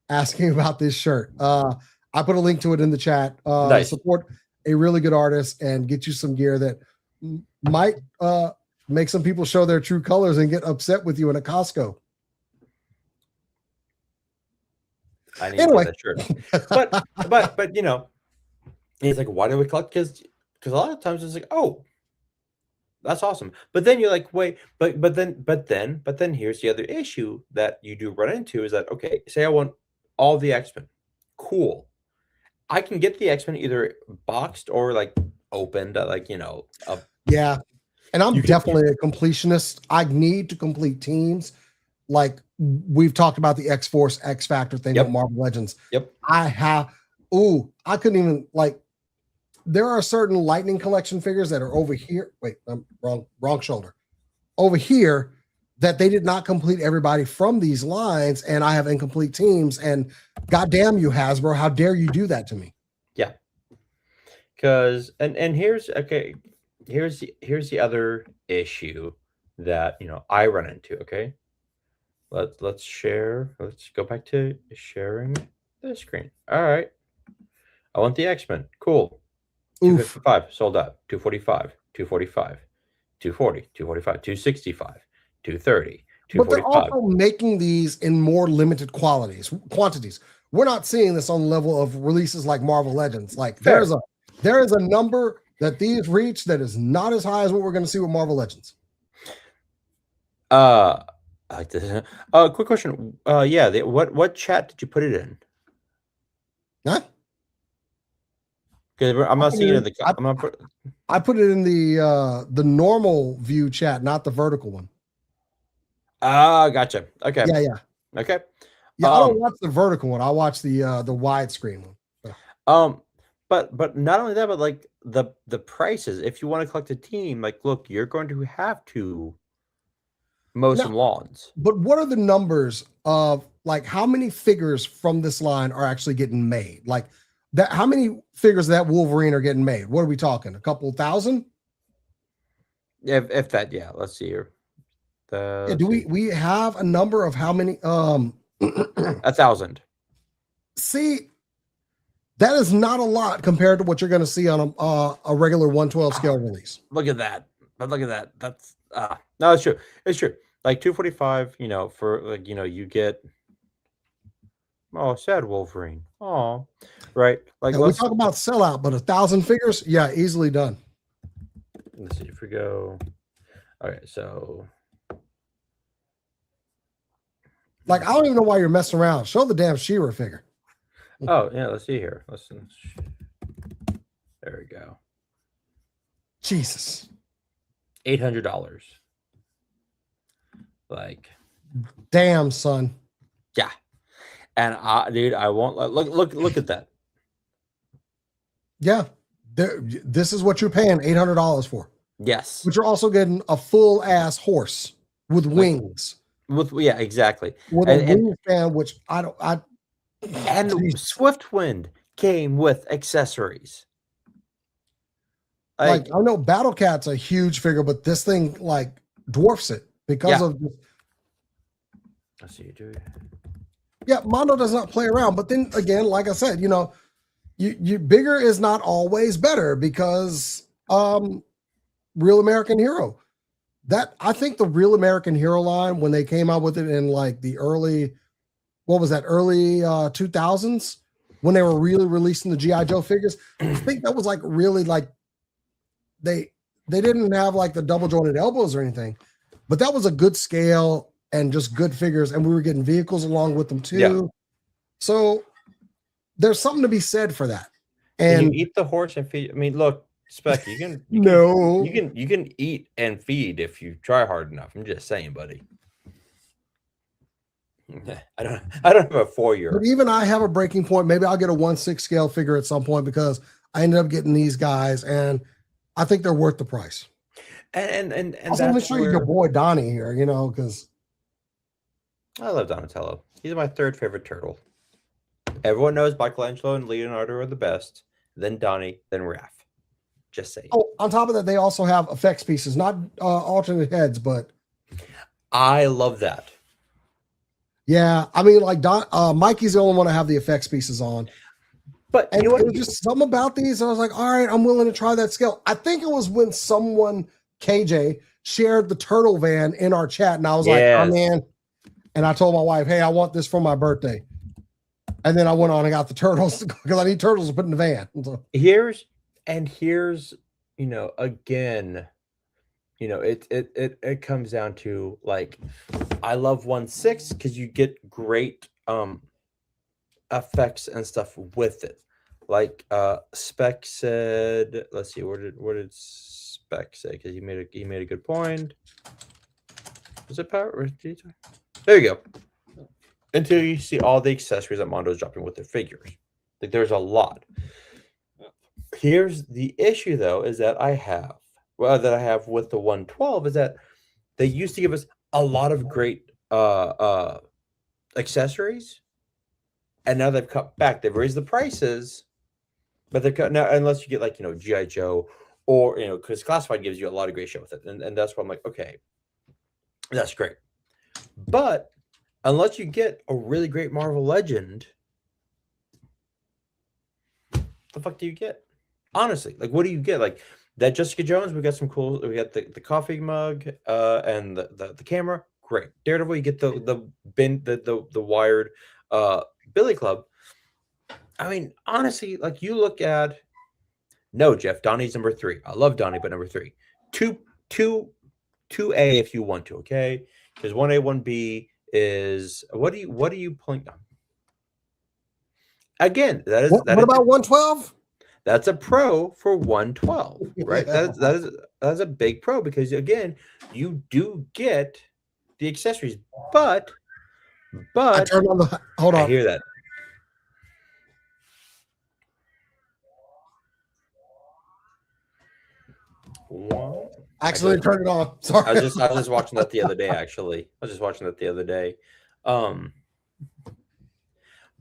asking about this shirt. I put a link to it in the chat.
Nice.
Support a really good artist and get you some gear that might make some people show their true colors and get upset with you in a Costco.
I need to get that shirt. But it's like, why do we collect? Because a lot of times it's like, oh, That's awesome. But then you're like, wait, but then here's the other issue that you do run into is that okay, say I want all the X-Men. Cool. I can get the X-Men either boxed or like opened at like,
Yeah. And I'm
You can-
definitely a completionist. I need to complete teams. Like we've talked about the X-Force, X Factor thing
Yep.
with Marvel Legends.
Yep.
I couldn't even like there are certain Lightning Collection figures that are over here. Wait, I'm wrong shoulder. Over here that they did not complete everybody from these lines, and I have incomplete teams. And goddamn you, Hasbro, how dare you do that to me?
Yeah. Because and here's the other issue that I run into. Okay. Let's share. Let's go back to sharing the screen. All right. I want the X-Men. Cool.
Oof.
255 sold out. 245, 245, 240, 245, 265, 230,
But they're
245.
also making these in more limited quantities. We're not seeing this on the level of releases like Marvel Legends. Like
Fair.
there is a number that these reach that is not as high as what we're going to see with Marvel Legends.
I like this. Quick question. Yeah, what chat did you put it in?
Huh?
Because I'm not seeing it in the. I'm not.
I put it in the normal view chat, not the vertical one.
Gotcha. Okay.
Yeah.
Okay.
Yeah, I don't watch the vertical one. I watch the widescreen one.
But not only that, but like the prices. If you want to collect a team, like look, you're going to have to mow some lawns.
But what are the numbers of like how many figures from this line are actually getting made? Like that, how many figures of that Wolverine are getting made? What are we talking? A couple thousand?
If that, yeah. Let's see here.
Do we have a number of how many?
1,000.
See, that is not a lot compared to what you're going to see on a regular 112 scale release.
Look at that. But look at that. That's no, it's true. It's true. Like 245, for like, you get sad Wolverine. Oh, right. Like
Yeah, we talk about sellout, but 1,000 figures, yeah, easily done.
Let's see if we go. Okay, so
like I don't even know why you're messing around. Show the damn She-Ra figure.
oh yeah, let's see here. Listen. There we go.
Jesus.
$800. Like,
damn, son.
Yeah. And dude, I won't look at that.
Yeah. This is what you're paying $800 for.
Yes.
But you're also getting a full ass horse with wings.
Yeah, exactly.
With a wingspan, which and
Swiftwind came with accessories.
Like I know Battle Cat's a huge figure, but this thing like dwarfs it because of.
Let's see, dude.
Yeah, Mondo does not play around, but then again, like I said, you bigger is not always better because Real American Hero. That I think the Real American Hero line when they came out with it in like the early 2000s when they were really releasing the GI Joe figures. I think that was like really like they didn't have like the double jointed elbows or anything, but that was a good scale and just good figures, and we were getting vehicles along with them too.
Yeah.
So there's something to be said for that.
And
And
you eat the horse and feed. I mean, look, Spec, you can you can eat and feed if you try hard enough. I'm just saying, buddy. I don't have a 4-year.
But even I have a breaking point. Maybe I'll get a 1/6 scale figure at some point because I ended up getting these guys, and I think they're worth the price.
And
Also, let me
that's
show you your boy Donnie here. Because
I love Donatello. He's my 3rd favorite turtle. Everyone knows Michelangelo and Leonardo are the best. Then Donnie, then Raph. Just saying.
oh, on top of that, they also have effects pieces, not alternate heads, but
I love that.
yeah, I mean, like Mikey's the only one to have the effects pieces on.
But
And
you know what?
it was just something about these. I was like, all right, I'm willing to try that scale. I think it was when someone, KJ, shared the turtle van in our chat, and I was like, oh man. And I told my wife, hey, I want this for my birthday. And then I went on and got the turtles because I need turtles to put in the van. So,
Here's again, you know, it comes down to like I love 1/6 because you get great effects and stuff with it. Like Spec said, let's see, what did Spec say? Because he made a good point. Was it power? Or did he- There you go. Until you see all the accessories that Mondo's dropping with their figures. Like there's a lot. Here's the issue though, is that I have with the 112 is that they used to give us a lot of great accessories, and now they've cut back. They've raised the prices, but they're cut now unless you get like G.I. Joe or because Classified gives you a lot of great shit with it, and that's why I'm like, okay, that's great. But unless you get a really great Marvel Legend, the fuck do you get? Honestly, like, what do you get? Like that Jessica Jones, we got some cool. We got the coffee mug, and the camera. Great. Daredevil, you get the wired Billy Club. I mean, honestly, like you look at Jeff, Donnie's number 3. I love Donnie, but number 3. 2A if you want to, okay? Because 1A, 1B is what are you pulling on? Again, that is
What about 112?
That's a pro for 112, right? That is a big pro because again, you do get the accessories, but
I turned on the hold on.
I hear that. What?
Accidentally turned it on. Sorry.
I was just watching that the other day. Actually, I was just watching that the other day.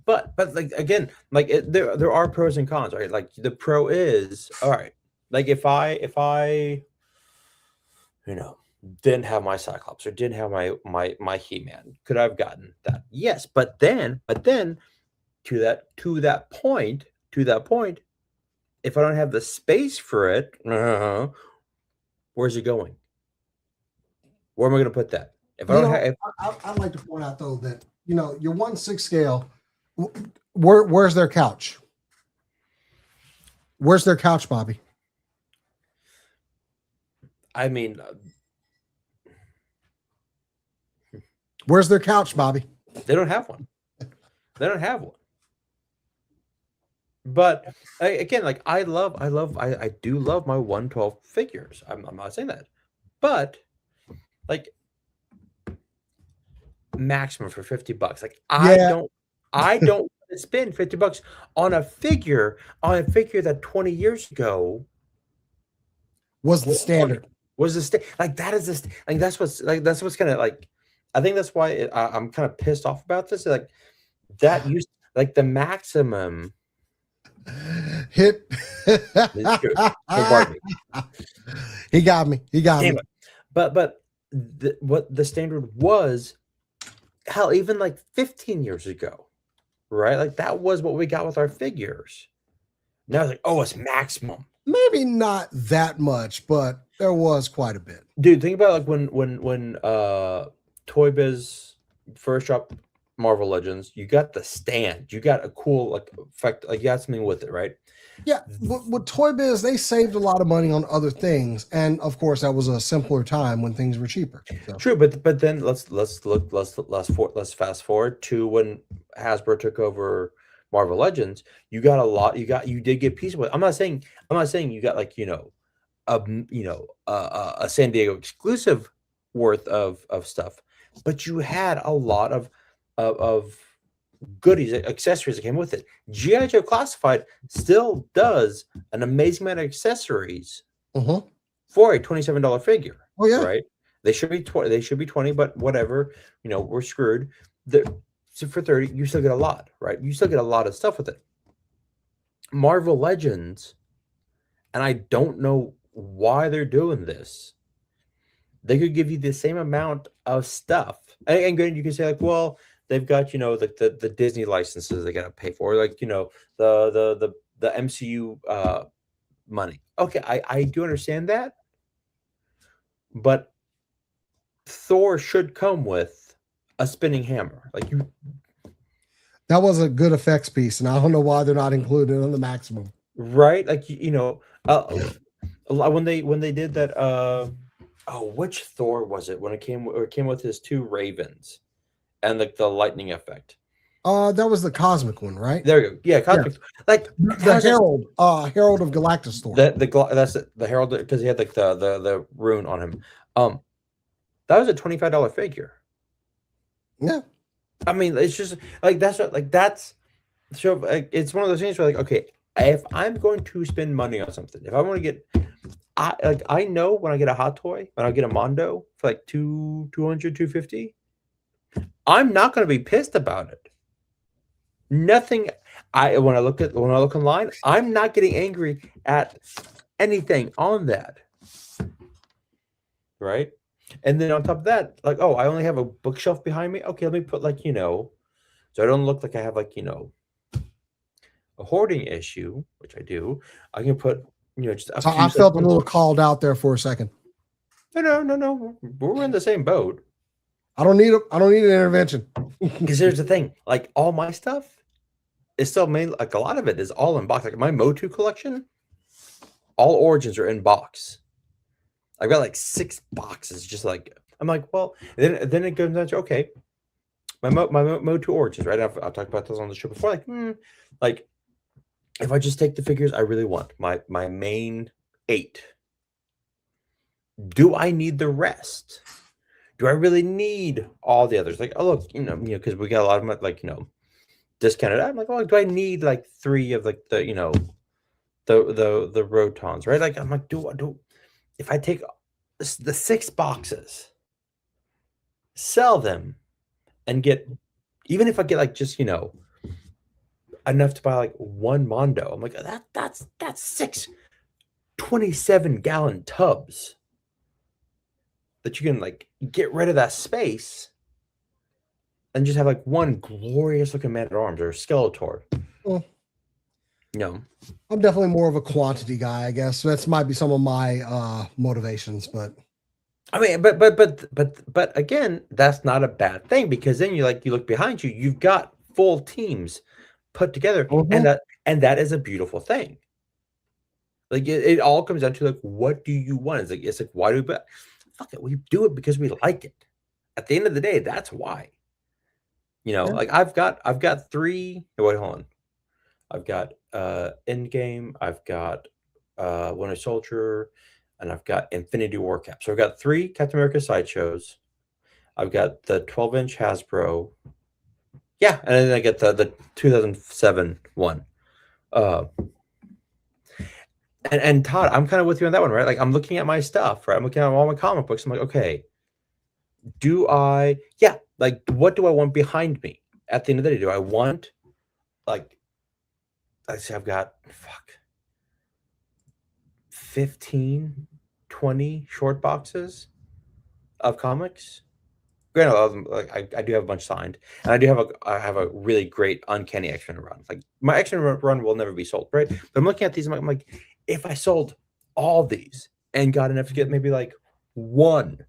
But like again, like there are pros and cons, right? Like the pro is all right. Like if I didn't have my Cyclops or didn't have my He-Man, could I have gotten that? Yes, but then to that point, if I don't have the space for it, where's it going? Where am I going to put that? If I don't have,
I'd like to point out though that your 1/6 scale. Where's their couch? Where's their couch, Bobby?
I mean,
where's their couch, Bobby?
They don't have one. They don't have one. But again, like I do love my 112 figures. I'm not saying that, but like maximum for $50. Like I don't want to spend $50 on a figure that 20 years ago
was the standard.
Was the like that is this like that's what's kind of like I think that's why I'm kind of pissed off about this. Like that used like the maximum
hit.
Pardon me.
He got me.
Damn it. But what the standard was, hell, even like 15 years ago, right? Like that was what we got with our figures. Now it's like, oh, it's maximum.
Maybe not that much, but there was quite a bit.
Dude, think about like when Toy Biz first dropped Marvel Legends, you got the stand, you got a cool like effect, like you got something with it, right?
Yeah, with Toy Biz, they saved a lot of money on other things, and of course, that was a simpler time when things were cheaper. So.
True, but then let's fast forward to when Hasbro took over Marvel Legends. You got a lot. You did get pieces with. I'm not saying you got like a San Diego exclusive worth of stuff, but you had a lot of goodies, accessories that came with it. G.I. Joe Classified still does an amazing amount of accessories for a $27 figure.
Oh yeah,
right. They should be 20. They should be 20, but whatever. We're screwed. So for 30, you still get a lot, right? You still get a lot of stuff with it. Marvel Legends, and I don't know why they're doing this. They could give you the same amount of stuff, and you can say like, well, they've got the Disney licenses they got to pay for, like the MCU money. Okay, I do understand that, but Thor should come with a spinning hammer, like you.
That was a good effects piece, and I don't know why they're not included on the maximum.
Right, like when they did that Oh, which Thor was it when it came with his 2 ravens and like the lightning effect?
That was the cosmic one, right?
There you go. Yeah, cosmic. Like that
The
was just
Herald of Galactus Thor.
that's it, the herald because he had like the rune on him. That was a $25 figure.
Yeah.
I mean, it's just like that's so like, it's one of those things where like, okay, if I'm going to spend money on something, if I want to get, I know when I get a hot toy, when I get a Mondo for like 200, 250, I'm not going to be pissed about it. Nothing. When I look online, I'm not getting angry at anything on that. Right. And then on top of that, like, oh, I only have a bookshelf behind me. Okay, let me put like, so I don't look like I have like, a hoarding issue, which I do. I can put, just a
So
few
I felt a
stuff-
little called out there for a second.
No. We're in the same boat.
I don't need an intervention.
Because here's the thing, like all my stuff is still mainly like a lot of it is all in box. Like my Motu collection, all origins are in box. I've got like 6 boxes, just like I'm like, well, then it goes down to okay, my Motu origins, right? I've talked about those on the show before. Like if I just take the figures I really want, my main 8, do I need the rest? Do I really need all the others? Like, oh look, because we got a lot of them like discounted. I'm like, oh, do I need like 3 of like the the Rotons, right? Like I'm like, do if I take the 6 boxes, sell them, and get, even if I get like just enough to buy like 1 Mondo, I'm like that's 6 27-gallon tubs that you can like get rid of that space and just have like 1 glorious looking Man at Arms or Skeletor.
Well,
No.
I'm definitely more of a quantity guy, I guess. That's might be some of my motivations, but
I mean, but again, that's not a bad thing because then you look behind you, you've got full teams put together,
Mhm.
and that is a beautiful thing. Like it all comes down to like, what do you want? It's like why do we? Fuck it, we do it because we like it. At the end of the day, that's why.
Yeah.
Like I've got 3. Wait, hold on. I've got Endgame. I've got Winter Soldier, and I've got Infinity War Cap. So I've got 3 Captain America sideshows. I've got the 12-inch Hasbro. Yeah, and then I get the 2007 one. And Todd, I'm kind of with you on that one, right? Like I'm looking at my stuff, right? I'm looking at all my comic books. I'm like, okay, like what do I want behind me? At the end of the day, do I want like, let's see, I've got 15, 20 short boxes of comics. Granted, a lot of them, like I do have a bunch signed, and I have a really great Uncanny X-Men run. Like my X-Men run will never be sold, right? But I'm looking at these, I'm like, if I sold all these and got enough to get maybe like 1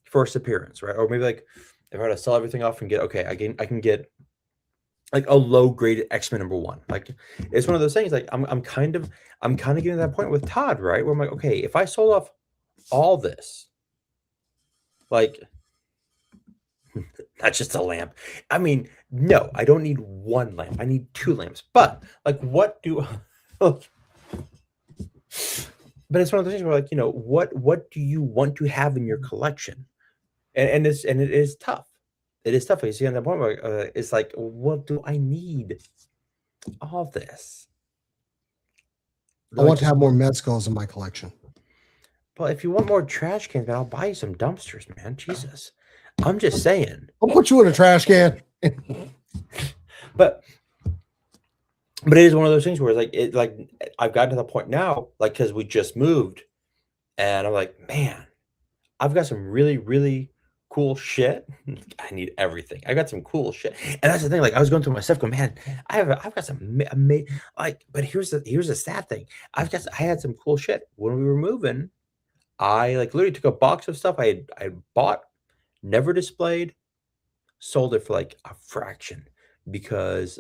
first appearance, right? Or maybe like if I were to sell everything off and get I can get like a low graded X-Men #1. Like it's one of those things. Like I'm kind of getting to that point with Todd, right? Where I'm like, okay, if I sold off all this, like that's just a lamp. I mean, no, I don't need 1 lamp. I need 2 lamps. But like, what do? But it's one of those things where like what do you want to have in your collection? And it is tough. It is tough. You see on that point where it's like, what do I need? All this.
I want to have more Mezcals in my collection.
Well, if you want more trash cans, man, I'll buy you some dumpsters, man. Jesus. I'm just saying.
I'll put you in a trash can.
But it is one of those things where it's like I've gotten to the point now, like because we just moved, and I'm like, man, I've got some really, really cool shit. I need everything. I got some cool shit, and that's the thing. Like I was going through my stuff, going, man, I've got some amazing. Like, but here's the sad thing. I had some cool shit when we were moving. I like literally took a box of stuff I bought, never displayed, sold it for like a fraction because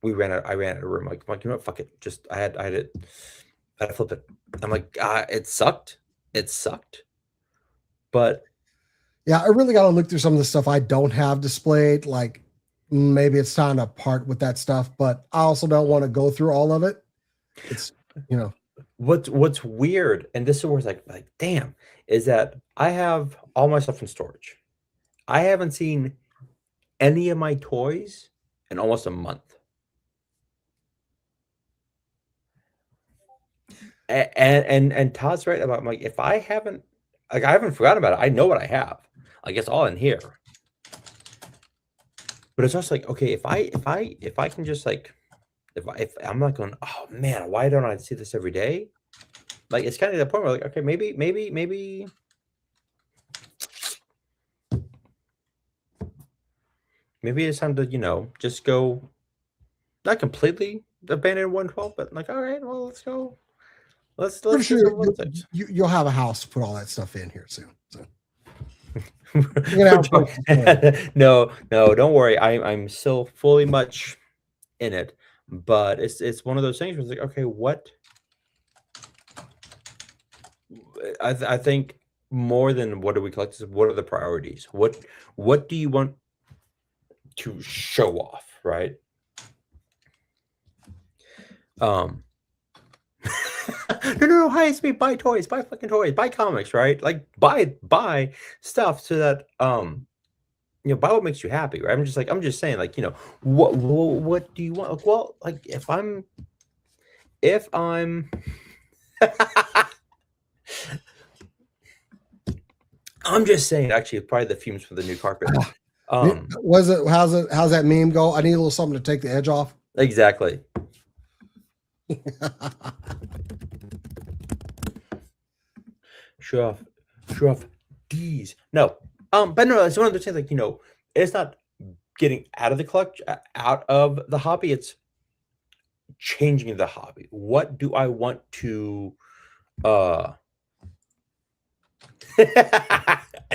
I ran out of room. Like fuck it. Just I had to flip it. I'm like, it sucked. It sucked. But
Yeah, I really got to look through some of the stuff I don't have displayed. Like maybe it's time to part with that stuff, but I also don't want to go through all of it. It's, you know,
what's weird, and this is where it's like damn, is that I have all my stuff in storage. I haven't seen any of my toys in almost a month. And Todd's right about like if I haven't I haven't forgotten about it. I know what I have. Like it's all in here. But it's also like, okay, if I can just like if I'm not going, oh man, why don't I see this every day? Like it's kind of the point where like, okay, maybe it's time to, just go not completely abandon 112, but like, all right, well, let's go. Let's
pretty
do
sure
some little things.
you'll have a house to put all that stuff in here soon. So
No, don't worry. I'm still fully much in it, but it's one of those things where it's like, okay, what? I think more than what do we collect is what are the priorities? What do you want to show off, right? No, high speed, buy toys, buy fucking toys, buy comics, right? Like buy stuff so that buy what makes you happy, right? I'm just saying, like, what do you want? Like, well, like if I'm I'm just saying, actually, probably the fumes for the new carpet.
how's that meme go? I need a little something to take the edge off.
Exactly. Show off these. No. But no, it's one of those things, like, it's not getting out of the hobby, it's changing the hobby. What do I want to I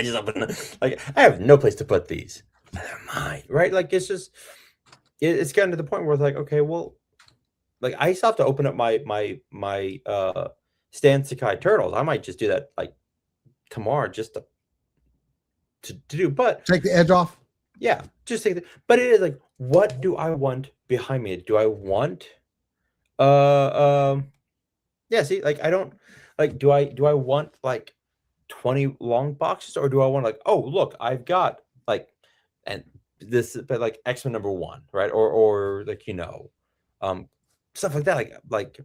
just open like I have no place to put these. They're mine, right? Like it's just it's gotten to the point where it's like, okay, well, like I still have to open up my Stan Sakai Turtles. I might just do that like tomorrow just to do, but
Take the edge off.
yeah, just take but it is like, what do I want behind me? Do I want yeah, see, like I don't like do I want like 20 long boxes, or do I want like, oh look, I've got like, and this but like X-Men #1, right? Or like stuff like that, like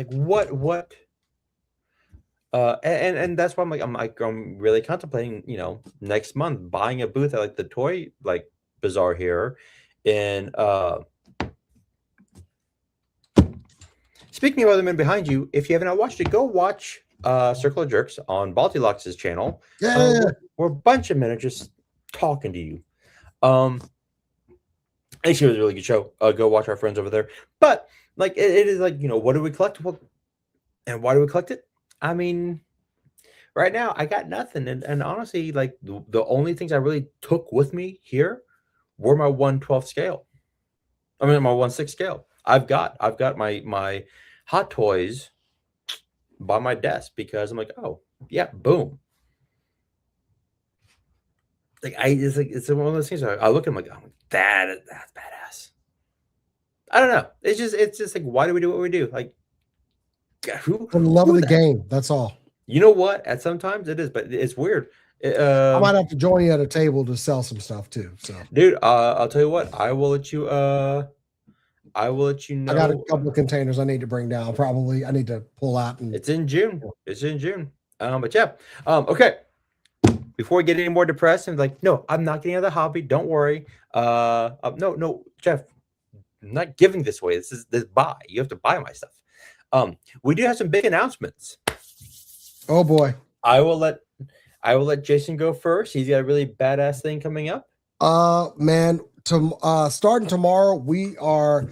what and that's why I'm really contemplating, next month buying a booth at like the toy like bazaar here in speaking of other men behind you, if you have not watched it, go watch Circle of Jerks on Baltilox's channel.
Yeah.
We're a bunch of men are just talking to you. Actually, it was a really good show. Go watch our friends over there. But like it is like, what do we collect? Well, and why do we collect it? I mean, right now I got nothing. And honestly, like the only things I really took with me here were my 1/12 scale. I mean my 1/6 scale. I've got my Hot Toys by my desk because I'm like, oh yeah, boom. Like it's one of those things where I look at them like, oh, that's badass. I don't know. It's just like, why do we do what we do? Like, who
For the love
who
of the game. That's all.
You know what? At sometimes it is, but it's weird.
I might have to join you at a table to sell some stuff too. So,
dude, I'll tell you what. I will let you know.
I got a couple of containers I need to bring down. Probably I need to pull out. And
It's in June. It's in June. But yeah. Okay. Before we get any more depressed and like, no, I'm not getting out of the hobby. Don't worry. No, Jeff, I'm not giving this away. This buy. You have to buy my stuff. We do have some big announcements.
oh boy.
I will let Jason go first. He's got a really badass thing coming up.
Man, starting tomorrow, we are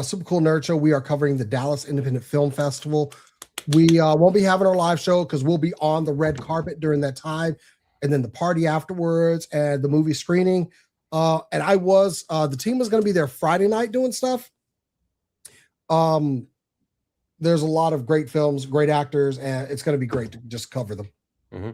Super Cool Nerd Show. We are covering the Dallas Independent Film Festival. We won't be having our live show because we'll be on the red carpet during that time, and then the party afterwards and the movie screening. And the team was going to be there Friday night doing stuff. There's a lot of great films, great actors, and it's going to be great to just cover them.
Mm-hmm.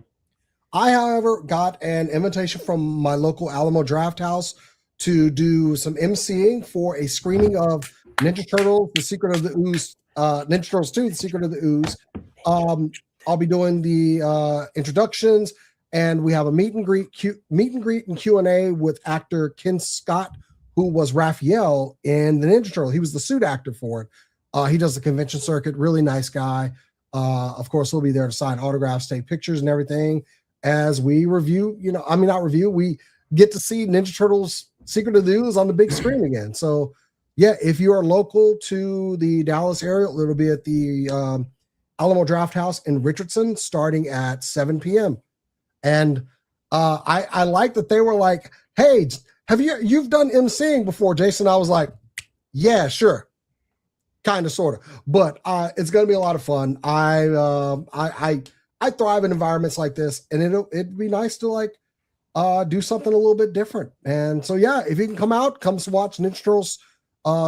I, however, got an invitation from my local Alamo Draft House to do some emceeing for a screening of Ninja Turtles: The Secret of the Ooze, Ninja Turtles 2: The Secret of the Ooze. I'll be doing the introductions, and we have a meet and greet and Q&A with actor Ken Scott, who was Raphael in the Ninja Turtle. He was the suit actor for it. He does the convention circuit. Really nice guy. Of course, he'll be there to sign autographs, take pictures, and everything as we review. Not review. We get to see Ninja Turtles: Secret of the Ooze on the big screen again. So, yeah, if you are local to the Dallas area, it'll be at the Alamo Draft House in Richardson, starting at 7 p.m. And I like that they were like, "Hey, you've done emceeing before, Jason?" I was like, "Yeah, sure, kind of, sort of." But it's going to be a lot of fun. I thrive in environments like this, and it'd be nice to do something a little bit different. And so, yeah, if you can come out, come to watch Ninja Turtles: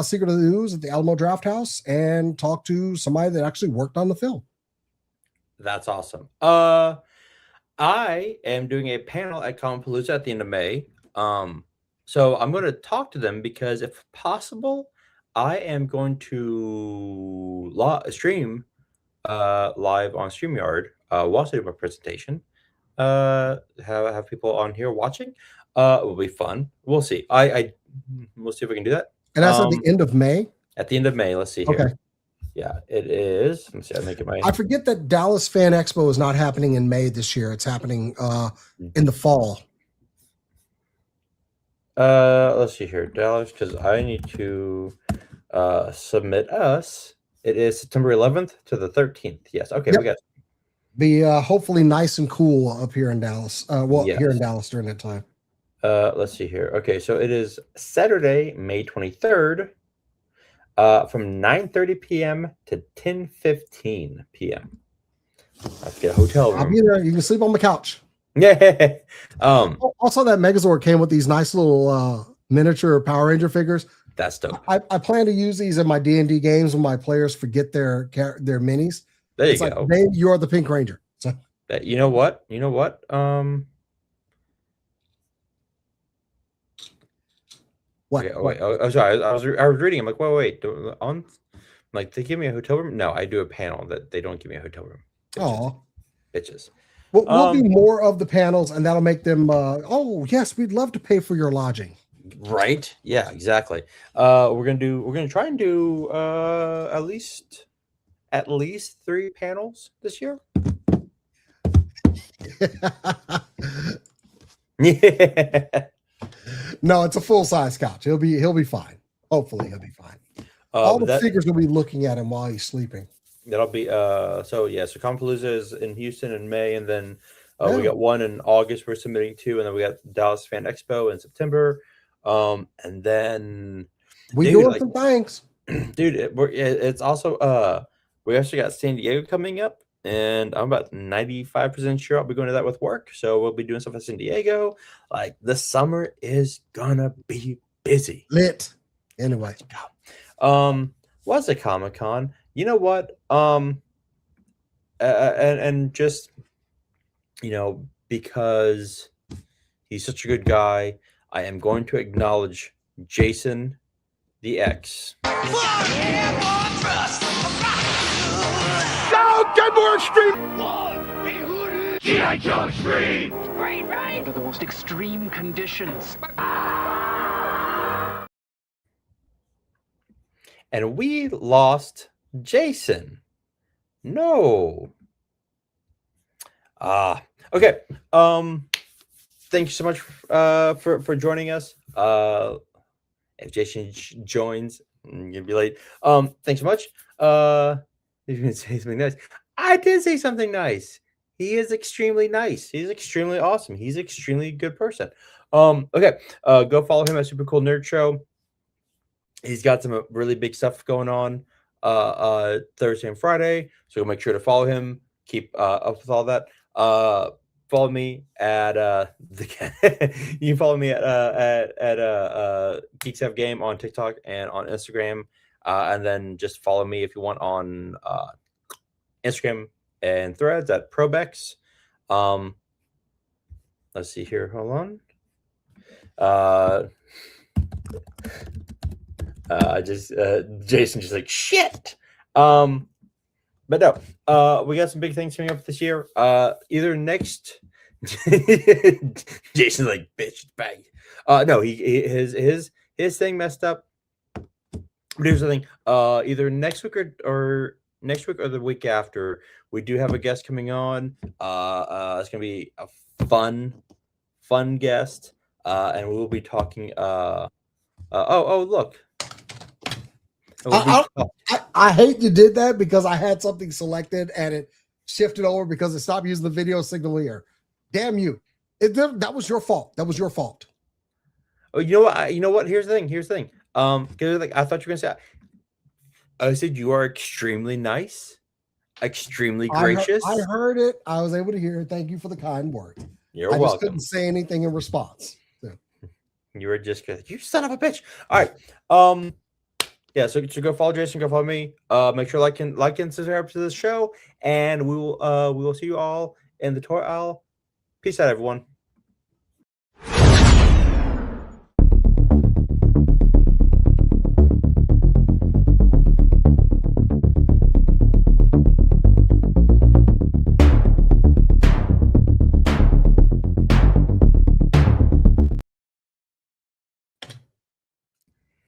Secret of the Ooze at the Alamo Draft House and talk to somebody that actually worked on the film.
That's awesome. I am doing a panel at Comic-Palooza at the end of May. So I'm going to talk to them because, if possible, I am going to stream live on StreamYard whilst I do my presentation. Have people on here watching. It will be fun. We'll see. We'll see if we can do that.
And that's at the end of May?
At the end of May. Let's see here.
Okay.
Yeah, it is. Let me see. I make it my.
I forget that Dallas Fan Expo is not happening in May this year. It's happening in the fall.
Let's see here, Dallas, because I need to submit us. It is September 11th to the 13th. Yes. Okay,
Yep.
we got.
Be hopefully nice and cool up here in Dallas.
Yes.
Here in Dallas during that time.
Let's see here. Okay, so it is Saturday, May 23rd, from 9:30 p.m. to 10:15 p.m. I have to get a hotel room.
I'll be there. You can sleep on the couch.
Yeah.
Also, that Megazord came with these nice little miniature Power Ranger figures.
That's dope.
I plan to use these in my D&D games when my players forget their minis.
There you
It's
go.
like, babe, you are the Pink Ranger. So
You know what?
what?
Okay, wait. Oh, sorry. I was reading. I'm like, wait. Like, they give me a hotel room? No, I do a panel that they don't give me a hotel room.
Oh,
Bitches.
we'll do more of the panels, and that'll make them. Oh, yes, we'd love to pay for your lodging.
Right? Yeah, exactly. We're gonna try and do at least 3 panels this year. Yeah.
No, it's a full size couch. He'll be fine. Hopefully, he'll be fine. All the figures will be looking at him while he's sleeping.
That'll be so Comic-Palooza is in Houston in May, and then we got one in August we're submitting to, and then we got Dallas Fan Expo in September. And then
we doing some things.
Dude, it's also we actually got San Diego coming up, and I'm about 95% sure I'll be going to that with work. So we'll be doing stuff at San Diego. Like, the summer is gonna be busy.
Lit. Anyway.
Was a Comic-Con. You know what? And just, because he's such a good guy, I am going to acknowledge Jason the X.
Go, get more extreme! G.I. Joe Extreme!
Under the most extreme conditions.
And we lost Jason. No. Okay. Thank you so much for joining us. If Jason joins, you'll be late. Thanks so much. If you can say something nice. I did say something nice. He is extremely nice. He's extremely awesome. He's an extremely good person. Okay. Go follow him at Super Cool Nerd Show. He's got some really big stuff going on Thursday and Friday. So make sure to follow him. Keep up with all that. Follow me at you can follow me at Geeks Have Game on TikTok and on Instagram, and then just follow me if you want on Instagram and Threads at Probex. let's see here. Hold on. Jason just like shit. But no, we got some big things coming up this year. Either next, Jason's like bitch bang. No, his thing messed up. But here's the thing. Either next week or next week or the week after, we do have a guest coming on. It's gonna be a fun guest. And we'll be talking. Look.
I hate you did that because I had something selected and it shifted over because it stopped using the video signal here. Damn you! That was your fault. That was your fault.
Oh, you know what? You know what? Here's the thing. Because like I thought you were gonna say. I said you are extremely nice, extremely gracious.
I heard it. I was able to hear it. Thank you for the kind words.
You're
I
welcome.
just couldn't say anything in response. So.
You were just good. You son of a bitch. All right. Yeah, so go follow Jason, go follow me. Make sure like and subscribe to the show, and we will see you all in the tour aisle. Peace out, everyone.